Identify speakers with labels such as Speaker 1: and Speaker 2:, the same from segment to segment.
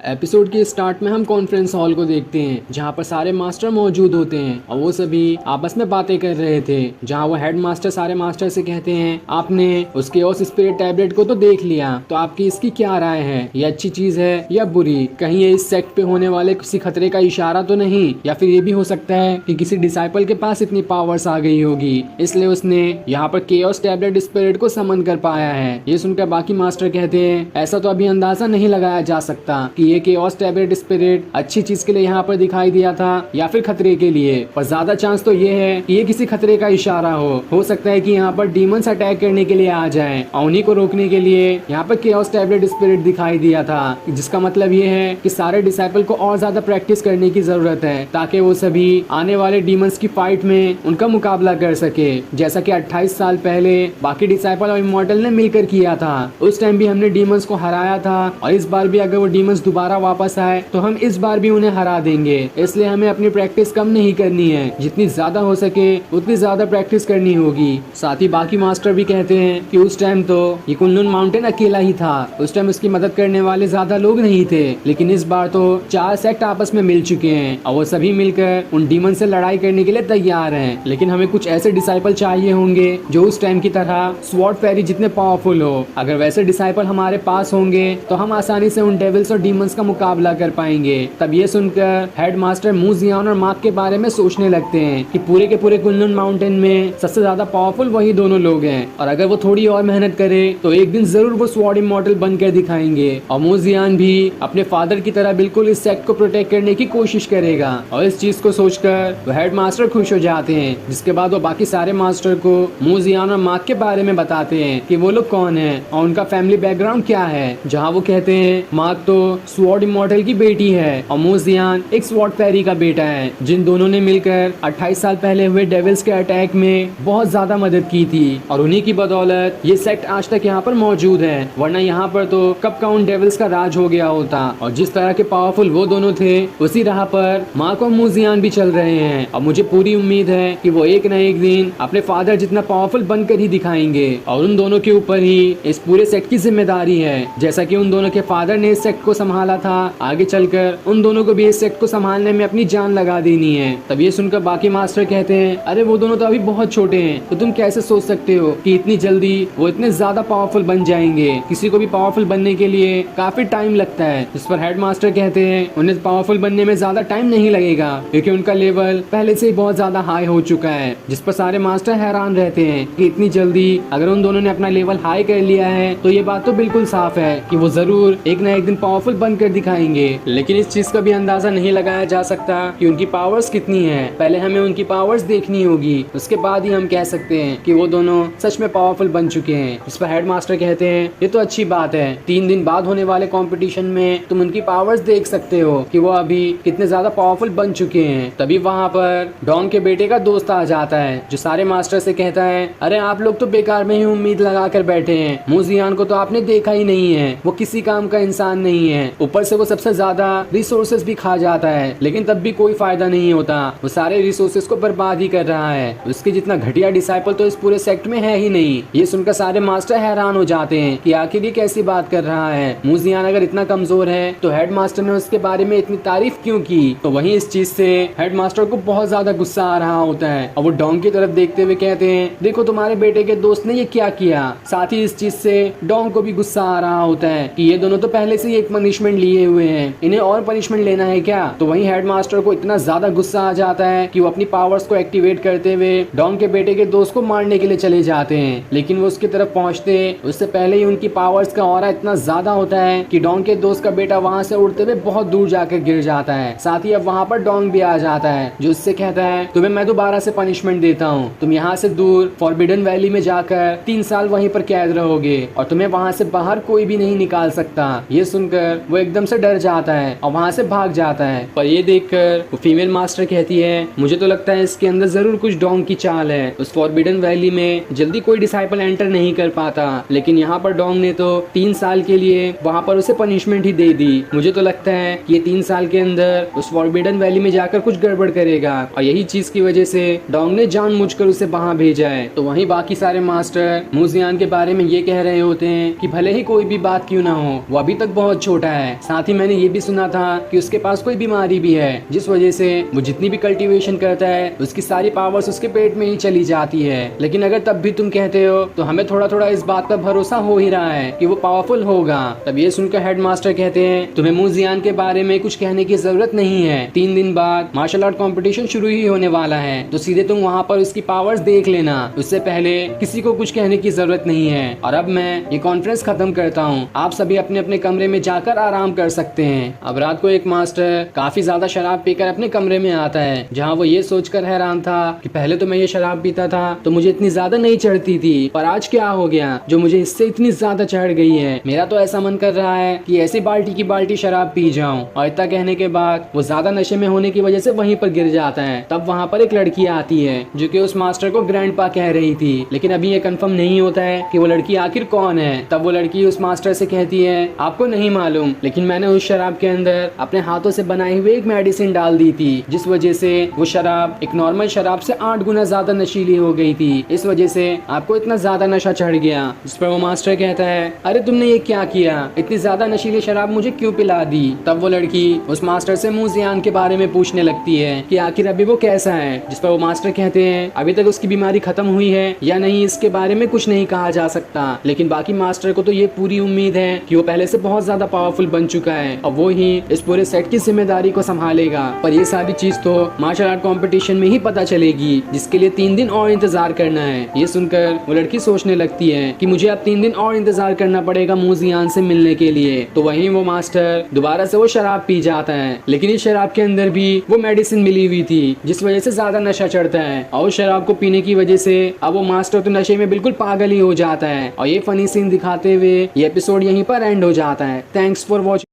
Speaker 1: Episode के start में हम कॉन्फ्रेंस हॉल को देखते हैं जहाँ पर सारे मास्टर मौजूद होते हैं और वो सभी आपस में बातें कर रहे थे। जहाँ वो हेड मास्टर सारे मास्टर से कहते हैं, आपने उसके ओस स्पिरिट टैबलेट को तो देख लिया, तो आपकी इसकी क्या राय है? ये अच्छी चीज है या बुरी? कहीं ये इस सेक्ट पे होने वाले किसी खतरे का इशारा तो नहीं? या फिर ये भी हो सकता है कि किसी डिसाइपल के पास इतनी पावर्स आ गई होगी, इसलिए उसने यहाँ पर केओस टैबलेट स्पिरिट को समन कर पाया है। ये सुनकर बाकी मास्टर कहते हैं, ऐसा तो अभी अंदाजा नहीं लगाया जा सकता कि ये केओस टैबलेट स्पिरिट अच्छी चीज के लिए यहाँ पर दिखाई दिया था या फिर खतरे के लिए, पर ज्यादा चांस तो ये है कि ये किसी खतरे का इशारा हो सकता है कि यहाँ पर डीमंस अटैक करने के लिए आ जाएं और उन्हीं को रोकने के लिए यहाँ पर केओस टैबलेट स्पिरिट दिखाई दिया था, जिसका मतलब ये है कि सारे डिसाइपल को और ज्यादा प्रैक्टिस करने की जरूरत है ताकि वो सभी आने वाले डीमंस की फाइट में उनका मुकाबला कर सके, जैसा कि 28 साल पहले बाकी डिसाइपल और इमॉर्टल ने मिलकर किया था। उस टाइम भी हमने डीमंस को हराया था और इस बार भी अगर वो डीमंस दोबारा वापस आए तो हम इस बार भी उन्हें हरा देंगे। इसलिए हमें अपनी प्रैक्टिस कम नहीं करनी है, जितनी ज्यादा हो सके उतनी ज्यादा प्रैक्टिस करनी होगी। साथ ही बाकी मास्टर भी कहते हैं कि उस टाइम तो ये कुनलुन माउंटेन अकेला ही था, उस टाइम उसकी मदद करने वाले ज्यादा लोग नहीं थे, लेकिन इस बार तो 4 सेक्ट आपस में मिल चुके हैं और वो सभी मिलकर उन डीमन से लड़ाई करने के लिए तैयार हैं। लेकिन हमें कुछ ऐसे डिसाइपल चाहिए होंगे जो उस टाइम की तरह स्वॉर्ड फेरी जितने पावरफुल हो। अगर वैसे डिसाइपल हमारे पास होंगे तो हम आसानी से उन डेविल्स और डीमंस का मुकाबला कर पाएंगे। तब ये सुनकर हेड मास्टर मू जियान और मार्क के बारे में सोचने लगते हैं कि पूरे के पूरे कुनलुन माउंटेन में सबसे ज्यादा पावरफुल वही दोनों लोग हैं और अगर वो थोड़ी और मेहनत करे तो एक दिन जरूर वो स्वॉर्ड इमॉर्टल बनकर दिखाएंगे। और मू जियान भी अपने फादर की तरह बिल्कुल इस सेक्ट को प्रोटेक्ट करने की कोशिश करेगा और इस चीज को सोचकर वो हेड मास्टर खुश हो जाते हैं। जिसके बाद वो बाकी सारे मास्टर को मू जियान और मार्क के बारे में बताते हैं कि वो लोग कौन है और उनका फैमिली बैकग्राउंड क्या है। जहाँ वो कहते हैं मार्क तो स्वॉर्ड इमॉर्टल की बेटी है और मू जियान एक स्वॉर्ड फेरी का बेटा है, जिन दोनों ने मिलकर 28 साल पहले हुए डेविल्स के अटैक में बहुत ज्यादा मदद की थी और उन्हीं की बदौलत ये सेक्ट आज तक यहाँ पर मौजूद है, वरना यहाँ पर तो कब का उन डेविल्स का राज हो गया होता। और जिस तरह के पावरफुल वो दोनों थे उसी राह पर मार्क और मू जियान भी चल रहे हैं और मुझे पूरी उम्मीद है कि वो एक न एक दिन अपने फादर जितना पावरफुल बनकर ही दिखाएंगे और उन दोनों के ऊपर ही इस पूरे सेक्ट की जिम्मेदारी है। जैसा कि उन दोनों के फादर ने इस सेक्ट को संभाला था, आगे चलकर उन दोनों को भी इस सेक्ट को संभालने में अपनी जान लगा देनी है। तब ये सुनकर बाकी मास्टर कहते हैं, अरे वो दोनों तो अभी बहुत छोटे हैं, तो तुम कैसे सोच सकते हो कि इतनी जल्दी वो इतने ज्यादा पावरफुल बन जाएंगे? किसी को भी पावरफुल बनने के लिए काफी टाइम लगता है। जिस पर हेड मास्टर कहते हैं उन्हें पावरफुल बनने में ज्यादा टाइम नहीं लगेगा क्योंकि उनका लेवल पहले से ही बहुत ज्यादा हाई हो चुका है। जिस पर सारे मास्टर हैरान रहते हैं कि इतनी जल्दी अगर उन दोनों ने अपना लेवल हाई कर लिया है तो ये बात तो बिल्कुल साफ है कि वो जरूर एक न एक दिन पावरफुल बनकर दिखाएंगे। लेकिन इस चीज का भी अंदाजा नहीं लगाया जा सकता कि उनकी पावर्स कितनी है। पहले हमें उनकी पावर्स देखनी होगी, उसके बाद ही हम कह सकते हैं कि वो दोनों सच में पावरफुल बन चुके हैं। इस पर हेड मास्टर कहते हैं, ये तो अच्छी बात है, 3 दिन बाद होने वाले कंपटीशन में तुम उनकी पावर्स देख सकते हो कि वो अभी कितने ज्यादा पावरफुल बन चुके हैं। तभी वहाँ पर डॉन के बेटे का दोस्त आ जाता है जो सारे मास्टर से कहता है, अरे आप लोग तो बेकार में ही उम्मीद लगा कर बैठे हैं, मू जियान को तो आपने देखा ही नहीं है, वो किसी काम का इंसान नहीं है, ऊपर से वो सबसे ज्यादा रिसोर्सेज भी खा जाता है, लेकिन तब भी कोई फायदा नहीं होता, वो सारे रिसोर्सेज को बर्बाद ही कर रहा है, उसके जितना घटिया डिसाइपल तो इस पूरे सेक्ट में है ही नहीं। ये सुनकर सारे मास्टर हैरान हो जाते हैं कि आखिर ये कैसी बात कर रहा है, मू जियान अगर इतना कमजोर है तो हेड मास्टर ने उसके बारे में इतनी तारीफ क्यों की? तो वहीं इस चीज से हेड मास्टर को बहुत ज्यादा गुस्सा आ रहा होता है और वो डोंग की तरफ देखते हुए कहते हैं, देखो तुम्हारे बेटे के दोस्त ने ये क्या किया। साथ ही इस चीज से डोंग को भी गुस्सा आ रहा होता है कि ये दोनों तो पहले से ही एक पनिशमेंट लिए हुए हैं, इन्हें और पनिशमेंट लेना है क्या? तो वहीं हेड मास्टर को इतना ज्यादा गुस्सा आ जाता है कि वो अपनी पावर्स को एक्टिवेट करते हुए डोंग के बेटे के दोस्त को मारने के लिए चले जाते हैं। लेकिन वो उसकी तरफ पहुंचते उससे पहले ही उनकी पावर्स का ऑरा इतना ज्यादा होता है कि डोंग के दोस्त का बेटा वहां से उड़ते हुए बहुत दूर जाकर गिर जाता है। साथ ही अब वहां पर डोंग भी आ जाता है जो उससे कहता है, तुम्हें मैं दोबारा से पनिशमेंट देता हूँ, तुम यहाँ से दूर फॉरबिडन वैली में जाकर 3 साल वहीं पर कैद रहोगे और तुम्हें वहां से बाहर कोई भी नहीं निकाल सकता। ये सुनकर वो एकदम से डर जाता है और वहां से भाग जाता है। पर ये देखकर वो फीमेल मास्टर कहती है, मुझे तो लगता है इसके अंदर जरूर कुछ डोंग की चाल है, उस फॉरबिडन वैली में जल्दी कोई डिसाइपल एंटर नहीं कर पाता, लेकिन यहाँ पर डोंग ने तो 3 साल के लिए वहाँ पर उसे पनिशमेंट ही दे दी। मुझे तो लगता है कि ये 3 साल के अंदर उस फॉरबिडन वैली में जाकर कुछ गड़बड़ करेगा और यही चीज की वजह से डोंग ने जानबूझकर उसे वहाँ भेजा है। तो वहीं बाकी सारे मास्टर मू जियान के बारे में ये कह रहे होते हैं कि भले ही कोई भी बात क्यों ना हो, वो अभी तक बहुत छोटा है, साथ ही मैंने ये भी सुना था कि उसके पास कोई बीमारी भी है, जिस वजह से वो जितनी भी कल्टीवेशन करता है उसकी सारी पावर्स उसके पेट में ही चली जाती है। लेकिन अगर तब भी तुम कहते हो तो हमें थोड़ा थोड़ा इस बात पर भरोसा हो ही रहा है कि वो पावरफुल होगा। तब ये सुनकर हेडमास्टर कहते हैं तुम्हें मूजियान के बारे में कुछ कहने की जरूरत नहीं है। 3 दिन बाद मार्शल आर्ट कंपटीशन शुरू ही होने वाला है, तो सीधे तुम वहाँ पर उसकी पावर्स देख लेना। उससे पहले किसी को कुछ कहने की जरूरत नहीं है। और अब मैं ये कॉन्फ्रेंस खत्म करता हूँ, आप सभी अपने अपने कमरे में जाकर आराम कर सकते हैं। अब रात को एक मास्टर काफी ज्यादा शराब पीकर अपने कमरे में आता है, जहाँ वो ये सोचकर हैरान था कि पहले तो मैं ये शराब पीता था तो मुझे इतनी ज्यादा नहीं चढ़ती थी, पर आज क्या हो गया जो मुझे इससे इतनी ज्यादा चढ़ गई है। मेरा तो ऐसा मन कर रहा है कि ऐसी बाल्टी की बाल्टी शराब पी जाऊं। और इतना कहने के बाद वो ज्यादा नशे में होने की वजह से वहीं पर गिर जाता है। तब वहाँ पर एक लड़की आती है जो कि उस मास्टर को ग्रैंडपा कह रही थी, लेकिन अभी ये कंफर्म नहीं होता है कि वो लड़की आखिर कौन है। तब वो लड़की उस मास्टर से कहती है आपको नहीं मालूम, लेकिन मैंने उस शराब के अंदर अपने हाथों से बनाई हुई एक मेडिसिन डाल दी थी, जिस वजह से वो शराब एक नॉर्मल शराब से 8 गुना ज्यादा नशीली हो गई थी। इस वजह से आपको इतना ज्यादा नशा चढ़ गया। जिस पर वो मास्टर कहता है अरे तुमने ये क्या किया, इतनी ज्यादा नशीली शराब मुझे क्यों पिला दी। तब वो लड़की उस मास्टर से मूजियान के बारे में पूछने लगती है कि आखिर अभी वो कैसा है। जिस पर वो मास्टर कहते हैं अभी तक उसकी बीमारी खत्म हुई है या नहीं इसके बारे में कुछ नहीं कहा जा सकता, लेकिन बाकी मास्टर को तो ये पूरी उम्मीद है कि वो पहले से बहुत ज्यादा पावरफुल बन चुका है और वो ही इस पूरे सेट की जिम्मेदारी को संभालेगा। पर ये सारी चीज तो मार्शल आर्ट कंपटीशन में ही पता चलेगी, जिसके लिए 3 दिन और इंतजार करना है। ये सुनकर वो लड़की सोचने लगती है कि मुझे अब 3 दिन और इंतजार करना पड़ेगा मूजियान से मिलने के लिए। तो वहीं वो मास्टर दोबारा से वो शराब पी जाता है, लेकिन इस शराब के अंदर भी वो मेडिसिन मिली हुई थी, जिस वजह से ज्यादा नशा चढ़ता है। और शराब को पीने की वजह से अब वो मास्टर तो नशे में बिल्कुल पागल ही हो जाता है। और ये फनी सीन दिखाते हुए ये एपिसोड यहीं पर एंड हो जाता है। Thanks for watching.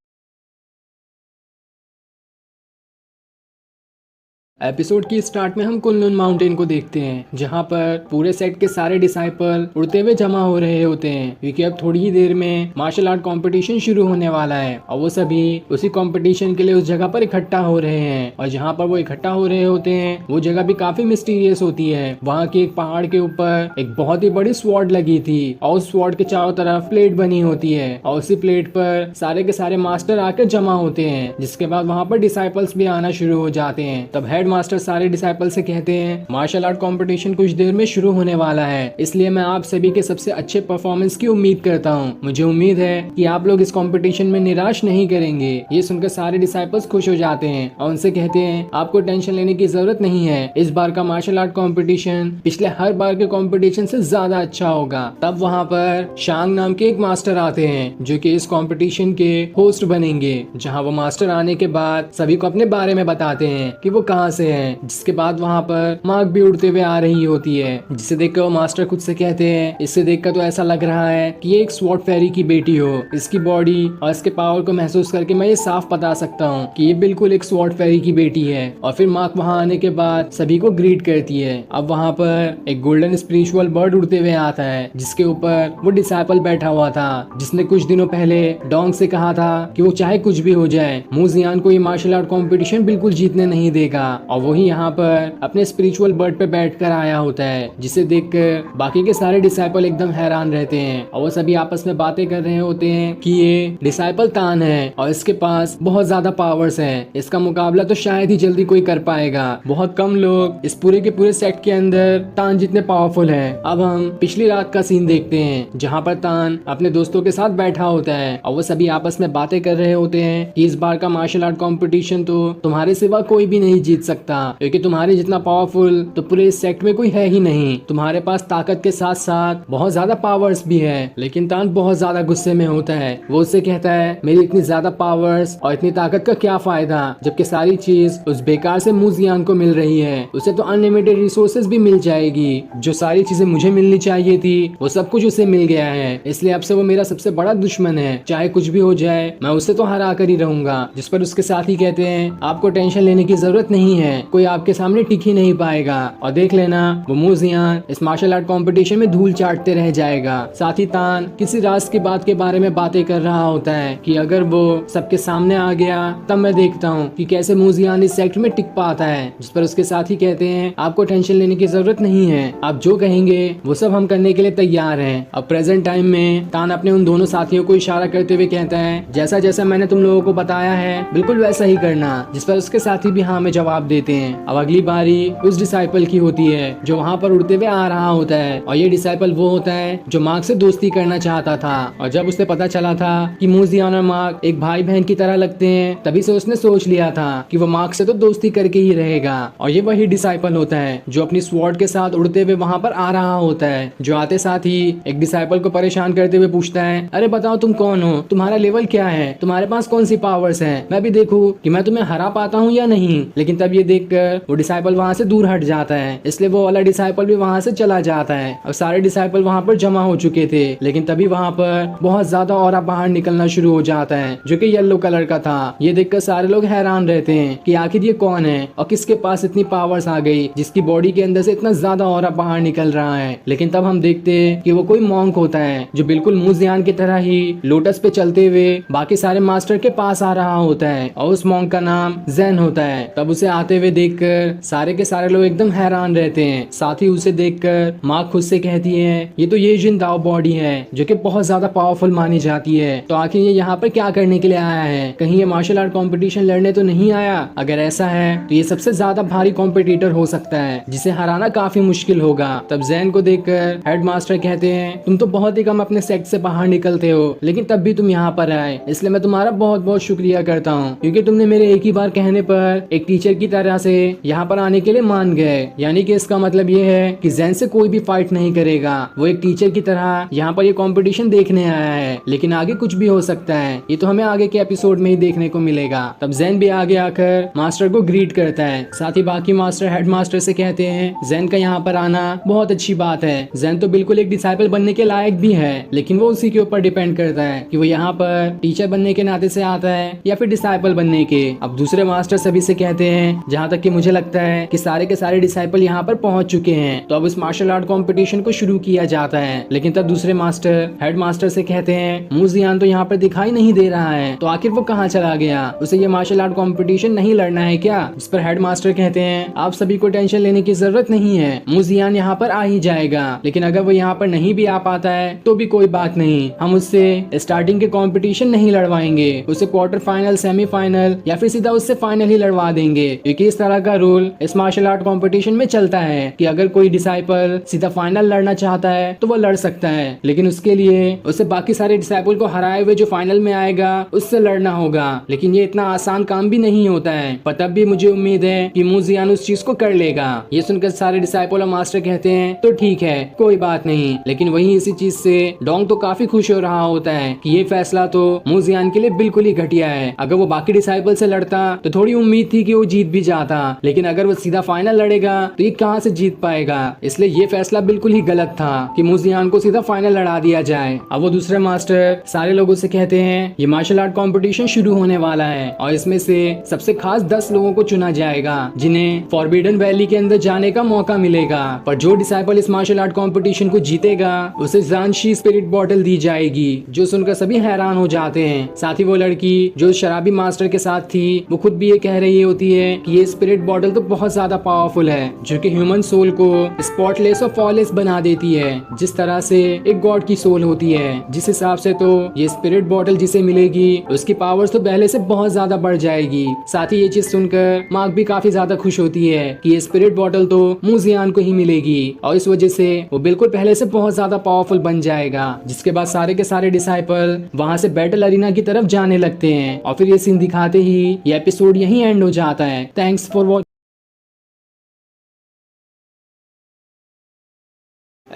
Speaker 1: एपिसोड की स्टार्ट में हम कुनलुन माउंटेन को देखते हैं, जहाँ पर पूरे सेट के सारे डिसाइपल उड़ते हुए जमा हो रहे होते हैं, क्योंकि अब थोड़ी ही देर में मार्शल आर्ट कंपटीशन शुरू होने वाला है। और वो सभी उसी कंपटीशन के लिए उस जगह पर इकट्ठा हो रहे हैं। और जहाँ पर वो इकट्ठा हो रहे होते हैं वो जगह भी काफी मिस्टीरियस होती है। वहाँ के एक पहाड़ के ऊपर एक बहुत ही बड़ी स्वॉर्ड लगी थी और उस स्वॉर्ड के चारों तरफ प्लेट बनी होती है और उसी प्लेट पर सारे के सारे मास्टर आकर जमा होते हैं, जिसके बाद वहाँ पर डिसाइपल्स भी आना शुरू हो जाते हैं। तब हेड मास्टर सारे डिसाइपल से कहते हैं मार्शल आर्ट कंपटीशन कुछ देर में शुरू होने वाला है, इसलिए मैं आप सभी के सबसे अच्छे परफॉर्मेंस की उम्मीद करता हूँ। मुझे उम्मीद है कि आप लोग इस कंपटीशन में निराश नहीं करेंगे। ये सुनकर सारे डिसाइपल्स खुश हो जाते हैं और उनसे कहते हैं आपको टेंशन लेने की जरूरत नहीं है, इस बार का मार्शल आर्ट कंपटीशन पिछले हर बार के कंपटीशन से ज्यादा अच्छा होगा। तब वहाँ पर शांग नाम के एक मास्टर आते हैं जो कि इस कंपटीशन के होस्ट बनेंगे, जहाँ वो मास्टर आने के बाद सभी को अपने बारे में बताते हैं कि वो कहाँ से हैं। जिसके बाद वहाँ पर मार्क भी उड़ते हुए आ रही होती है, जिसे देखकर वो मास्टर खुद से कहते हैं इससे देखकर तो ऐसा लग रहा है कि ये एक स्वॉर्ड फेरी की बेटी हो। इसकी बॉडी और इसके पावर को महसूस करके मैं ये साफ बता सकता हूँ कि ये बिल्कुल एक स्वॉर्ड फेरी की बेटी है। और फिर मार्क वहाँ आने के बाद सभी को ग्रीट करती है। अब वहाँ पर एक गोल्डन स्पिरिचुअल बर्ड उड़ते हुए आता है, जिसके ऊपर वो डिसाइपल बैठा हुआ था, जिसने कुछ दिनों पहले डोंग से कहा था कि वो चाहे कुछ भी हो जाए मूजियान को ये मार्शल आर्ट कॉम्पिटिशन बिल्कुल जीतने नहीं देगा। और वही यहाँ पर अपने स्पिरिचुअल बर्ड पे बैठकर आया होता है, जिसे देखकर बाकी के सारे डिसाइपल एकदम हैरान रहते हैं और वो सभी आपस में बातें कर रहे होते हैं कि ये डिसाइपल तान है और इसके पास बहुत ज्यादा पावर्स हैं, इसका मुकाबला तो शायद ही जल्दी कोई कर पाएगा। बहुत कम लोग इस पूरे के पूरे सेट के अंदर तान जितने पावरफुल है। अब हम पिछली रात का सीन देखते हैं, जहाँ पर तान अपने दोस्तों के साथ बैठा होता है और वो सभी आपस में बातें कर रहे होते हैं कि इस बार का मार्शल आर्ट कॉम्पिटिशन तो तुम्हारे सिवा कोई भी नहीं जीत सकता, क्योंकि तुम्हारे जितना पावरफुल तो पूरे इस सेट में कोई है ही नहीं। तुम्हारे पास ताकत के साथ साथ बहुत ज्यादा पावर्स भी है। लेकिन तान बहुत ज्यादा गुस्से में होता है। वो उससे कहता है मेरी इतनी ज्यादा पावर्स और इतनी ताकत का क्या फायदा, जबकि सारी चीज उस बेकार से मूजियान को मिल रही है। उसे तो अनलिमिटेड रिसोर्सेज भी मिल जाएगी, जो सारी चीजें मुझे मिलनी चाहिए थी वो सब कुछ उसे मिल गया है, इसलिए अब से वो मेरा सबसे बड़ा दुश्मन है। चाहे कुछ भी हो जाए मैं उससे तो हरा कर ही रहूंगा। जिस पर उसके साथ ही कहते हैं आपको टेंशन लेने की जरूरत नहीं है, कोई आपके सामने टिक ही नहीं पाएगा। और देख लेना वो मूजियान इस मार्शल आर्ट कंपटीशन में धूल चाटते रह जाएगा। साथ ही तान किसी राज की बात के बारे में बातें कर रहा होता है कि अगर वो सबके सामने आ गया तब मैं देखता हूँ कि कैसे मूजियान इस सेक्टर में टिक पाता है। जिस पर उसके साथी कहते हैं आपको टेंशन लेने की जरूरत नहीं है, आप जो कहेंगे वो सब हम करने के लिए तैयार हैं। अब प्रेजेंट टाइम में तान अपने उन दोनों साथियों को इशारा करते हुए कहता है जैसा जैसा मैंने तुम लोगों को बताया है बिल्कुल वैसा ही करना। जिस पर उसके साथी भी हाँ में जवाब देते हैं। अब अगली बारी उस डिसाइपल की होती है जो वहाँ पर उड़ते हुए आ रहा होता है। और ये डिसाइपल वो होता है जो मार्क से दोस्ती करना चाहता था। और जब उसे पता चला था कि मूजियान और मार्क एक भाई बहन की तरह लगते हैं तभी से उसने सोच लिया था कि वो मार्क से तो दोस्ती करके ही रहेगा। और ये वही डिसाइपल होता है जो अपनी स्वॉर्ड के साथ उड़ते हुए वहाँ पर आ रहा होता है। जो आते साथ ही एक डिसाइपल को परेशान करते हुए पूछता है अरे बताओ तुम कौन हो, तुम्हारा लेवल क्या है, तुम्हारे पास कौन सी पावर्स हैं, मैं भी देखूं कि मैं तुम्हें हरा पाता हूँ या नहीं। लेकिन तब ये देखकर वो डिसाइपल वहाँ से दूर हट जाता है, इसलिए वो वाला डिसाइपल भी वहाँ से चला जाता है। अब सारे डिसाइपल वहाँ पर जमा हो चुके थे, लेकिन तभी वहाँ पर बहुत ज्यादा ऑरा बाहर निकलना शुरू हो जाता है जो कि येलो कलर का था। ये देखकर सारे लोग हैरान रहते हैं कि आखिर ये कौन है और किसके पास इतनी पावर्स आ गई जिसकी बॉडी के अंदर से इतना ज्यादा ऑरा बाहर निकल रहा है। लेकिन तब हम देखते हैं कि वो कोई मॉन्क होता है जो बिल्कुल मूजियान की तरह ही लोटस पे चलते हुए बाकी सारे मास्टर के पास आ रहा होता है और उस मॉन्क का नाम जैन होता है। तब उसे आते हुए देखकर सारे के सारे लोग एकदम हैरान रहते हैं। साथ ही उसे देखकर माँ खुद से कहती है ये तो ये जिन दाओ बॉडी है जो कि बहुत ज्यादा पावरफुल मानी जाती है, तो आखिर ये यहाँ पर क्या करने के लिए आया है, कहीं ये मार्शल आर्ट कंपटीशन लड़ने तो नहीं आया। अगर ऐसा है तो ये सबसे ज्यादा भारी कॉम्पिटिटर हो सकता है जिसे हराना काफी मुश्किल होगा। तब जैन को देखकर हेडमास्टर कहते हैं तुम तो बहुत ही कम अपने सेक्ट से बाहर निकलते हो, लेकिन तब भी तुम यहाँ पर आए, इसलिए मैं तुम्हारा बहुत बहुत शुक्रिया करता हूँ क्योंकि तुमने मेरे एक ही बार कहने पर एक टीचर की तरह से यहाँ पर आने के लिए मान गए। यानी कि इसका मतलब ये है कि जैन से कोई भी फाइट नहीं करेगा, वो एक टीचर की तरह यहाँ पर ये कंपटीशन देखने आया है। लेकिन आगे कुछ भी हो सकता है, ये तो हमें आगे के एपिसोड में ही देखने को मिलेगा। तब जैन भी आगे आकर मास्टर को ग्रीट करता है। साथ ही बाकी मास्टर हेडमास्टर से कहते हैं जैन का यहाँ पर आना बहुत अच्छी बात है, जैन तो बिल्कुल एक डिसाइपल बनने के लायक भी है, लेकिन वो उसी के ऊपर डिपेंड करता है कि वो यहाँ पर टीचर बनने के नाते से आता है या फिर डिसाइपल बनने के। अब दूसरे मास्टर सभी से कहते हैं जहाँ तक कि मुझे लगता है कि सारे के सारे डिसाइपल यहाँ पर पहुंच चुके हैं, तो अब इस मार्शल आर्ट कंपटीशन को शुरू किया जाता है। लेकिन तब दूसरे मास्टर हेड मास्टर से कहते हैं मूजियान तो यहाँ पर दिखाई नहीं दे रहा है, तो आखिर वो कहाँ चला गया, उसे ये मार्शल आर्ट कंपटीशन नहीं लड़ना है क्या। इस पर हेड मास्टर कहते हैं आप सभी को टेंशन लेने की जरूरत नहीं है, मूजियान यहाँ पर आ ही जाएगा, लेकिन अगर वो यहाँ पर नहीं भी आ पाता है तो भी कोई बात नहीं, हम उससे स्टार्टिंग के कंपटीशन नहीं लड़वाएंगे, उसे क्वार्टर फाइनल, सेमीफाइनल या फिर सीधा उससे फाइनल ही लड़वा देंगे। क्योंकि इस तरह का रूल इस मार्शल आर्ट कंपटीशन में चलता है कि अगर कोई डिसाइपल सीधा फाइनल लड़ना चाहता है तो वो लड़ सकता है, लेकिन उसके लिए उसे बाकी सारे डिसाइपल को हराए हुए जो फाइनल में आएगा उससे लड़ना होगा। लेकिन ये इतना आसान काम भी नहीं होता है, पर तब भी मुझे उम्मीद है कि मूजियान उस चीज को कर लेगा। ये सुनकर सारे डिसाइपल और मास्टर कहते हैं तो ठीक है कोई बात नहीं, लेकिन वहीं इसी चीज से डोंग तो काफी खुश हो रहा होता है कि ये फैसला तो मूजियान के लिए बिल्कुल ही घटिया है। अगर वो बाकी डिसाइपल से लड़ता तो थोड़ी उम्मीद थी कि वो जीत भी जाता, लेकिन अगर वो सीधा फाइनल लड़ेगा तो ये कहाँ से जीत पाएगा। इसलिए ये फैसला बिल्कुल ही गलत था कि मूजियान को सीधा फाइनल लड़ा दिया जाए। अब वो दूसरे मास्टर सारे लोगों से कहते हैं ये मार्शल आर्ट कंपटीशन शुरू होने वाला है और इसमें से सबसे खास 10 लोगों को चुना जाएगा जिन्हें फॉरबिडन वैली के अंदर जाने का मौका मिलेगा। पर जो डिसाइपल इस मार्शल आर्ट कंपटीशन को जीतेगा उसे जानशी स्पिरिट बॉटल दी जाएगी, जो सुनकर सभी हैरान हो जाते हैं। साथ ही वो लड़की जो शराबी मास्टर के साथ थी वो खुद भी ये कह रही होती है कि ये स्पिरिट बॉटल तो बहुत ज्यादा पावरफुल है, जो कि ह्यूमन सोल को स्पॉटलेस और फॉलेस बना देती है, जिस तरह से एक गॉड की सोल होती है। जिस हिसाब से तो ये स्पिरिट बॉटल जिसे मिलेगी उसकी पावर्स तो पहले से बहुत ज्यादा बढ़ जाएगी। साथ ही ये चीज सुनकर मार्क भी काफी ज्यादा खुश होती है कि ये स्पिरिट बॉटल तो मूजियान को ही मिलेगी और इस वजह से वो बिल्कुल पहले से बहुत ज्यादा पावरफुल बन जाएगा। जिसके बाद सारे के सारे डिसाइपल वहाँ से बैटल अरीना की तरफ जाने लगते हैं और फिर ये सीन दिखाते ही ये एपिसोड यहीं एंड हो जाता है। Thanks for watching.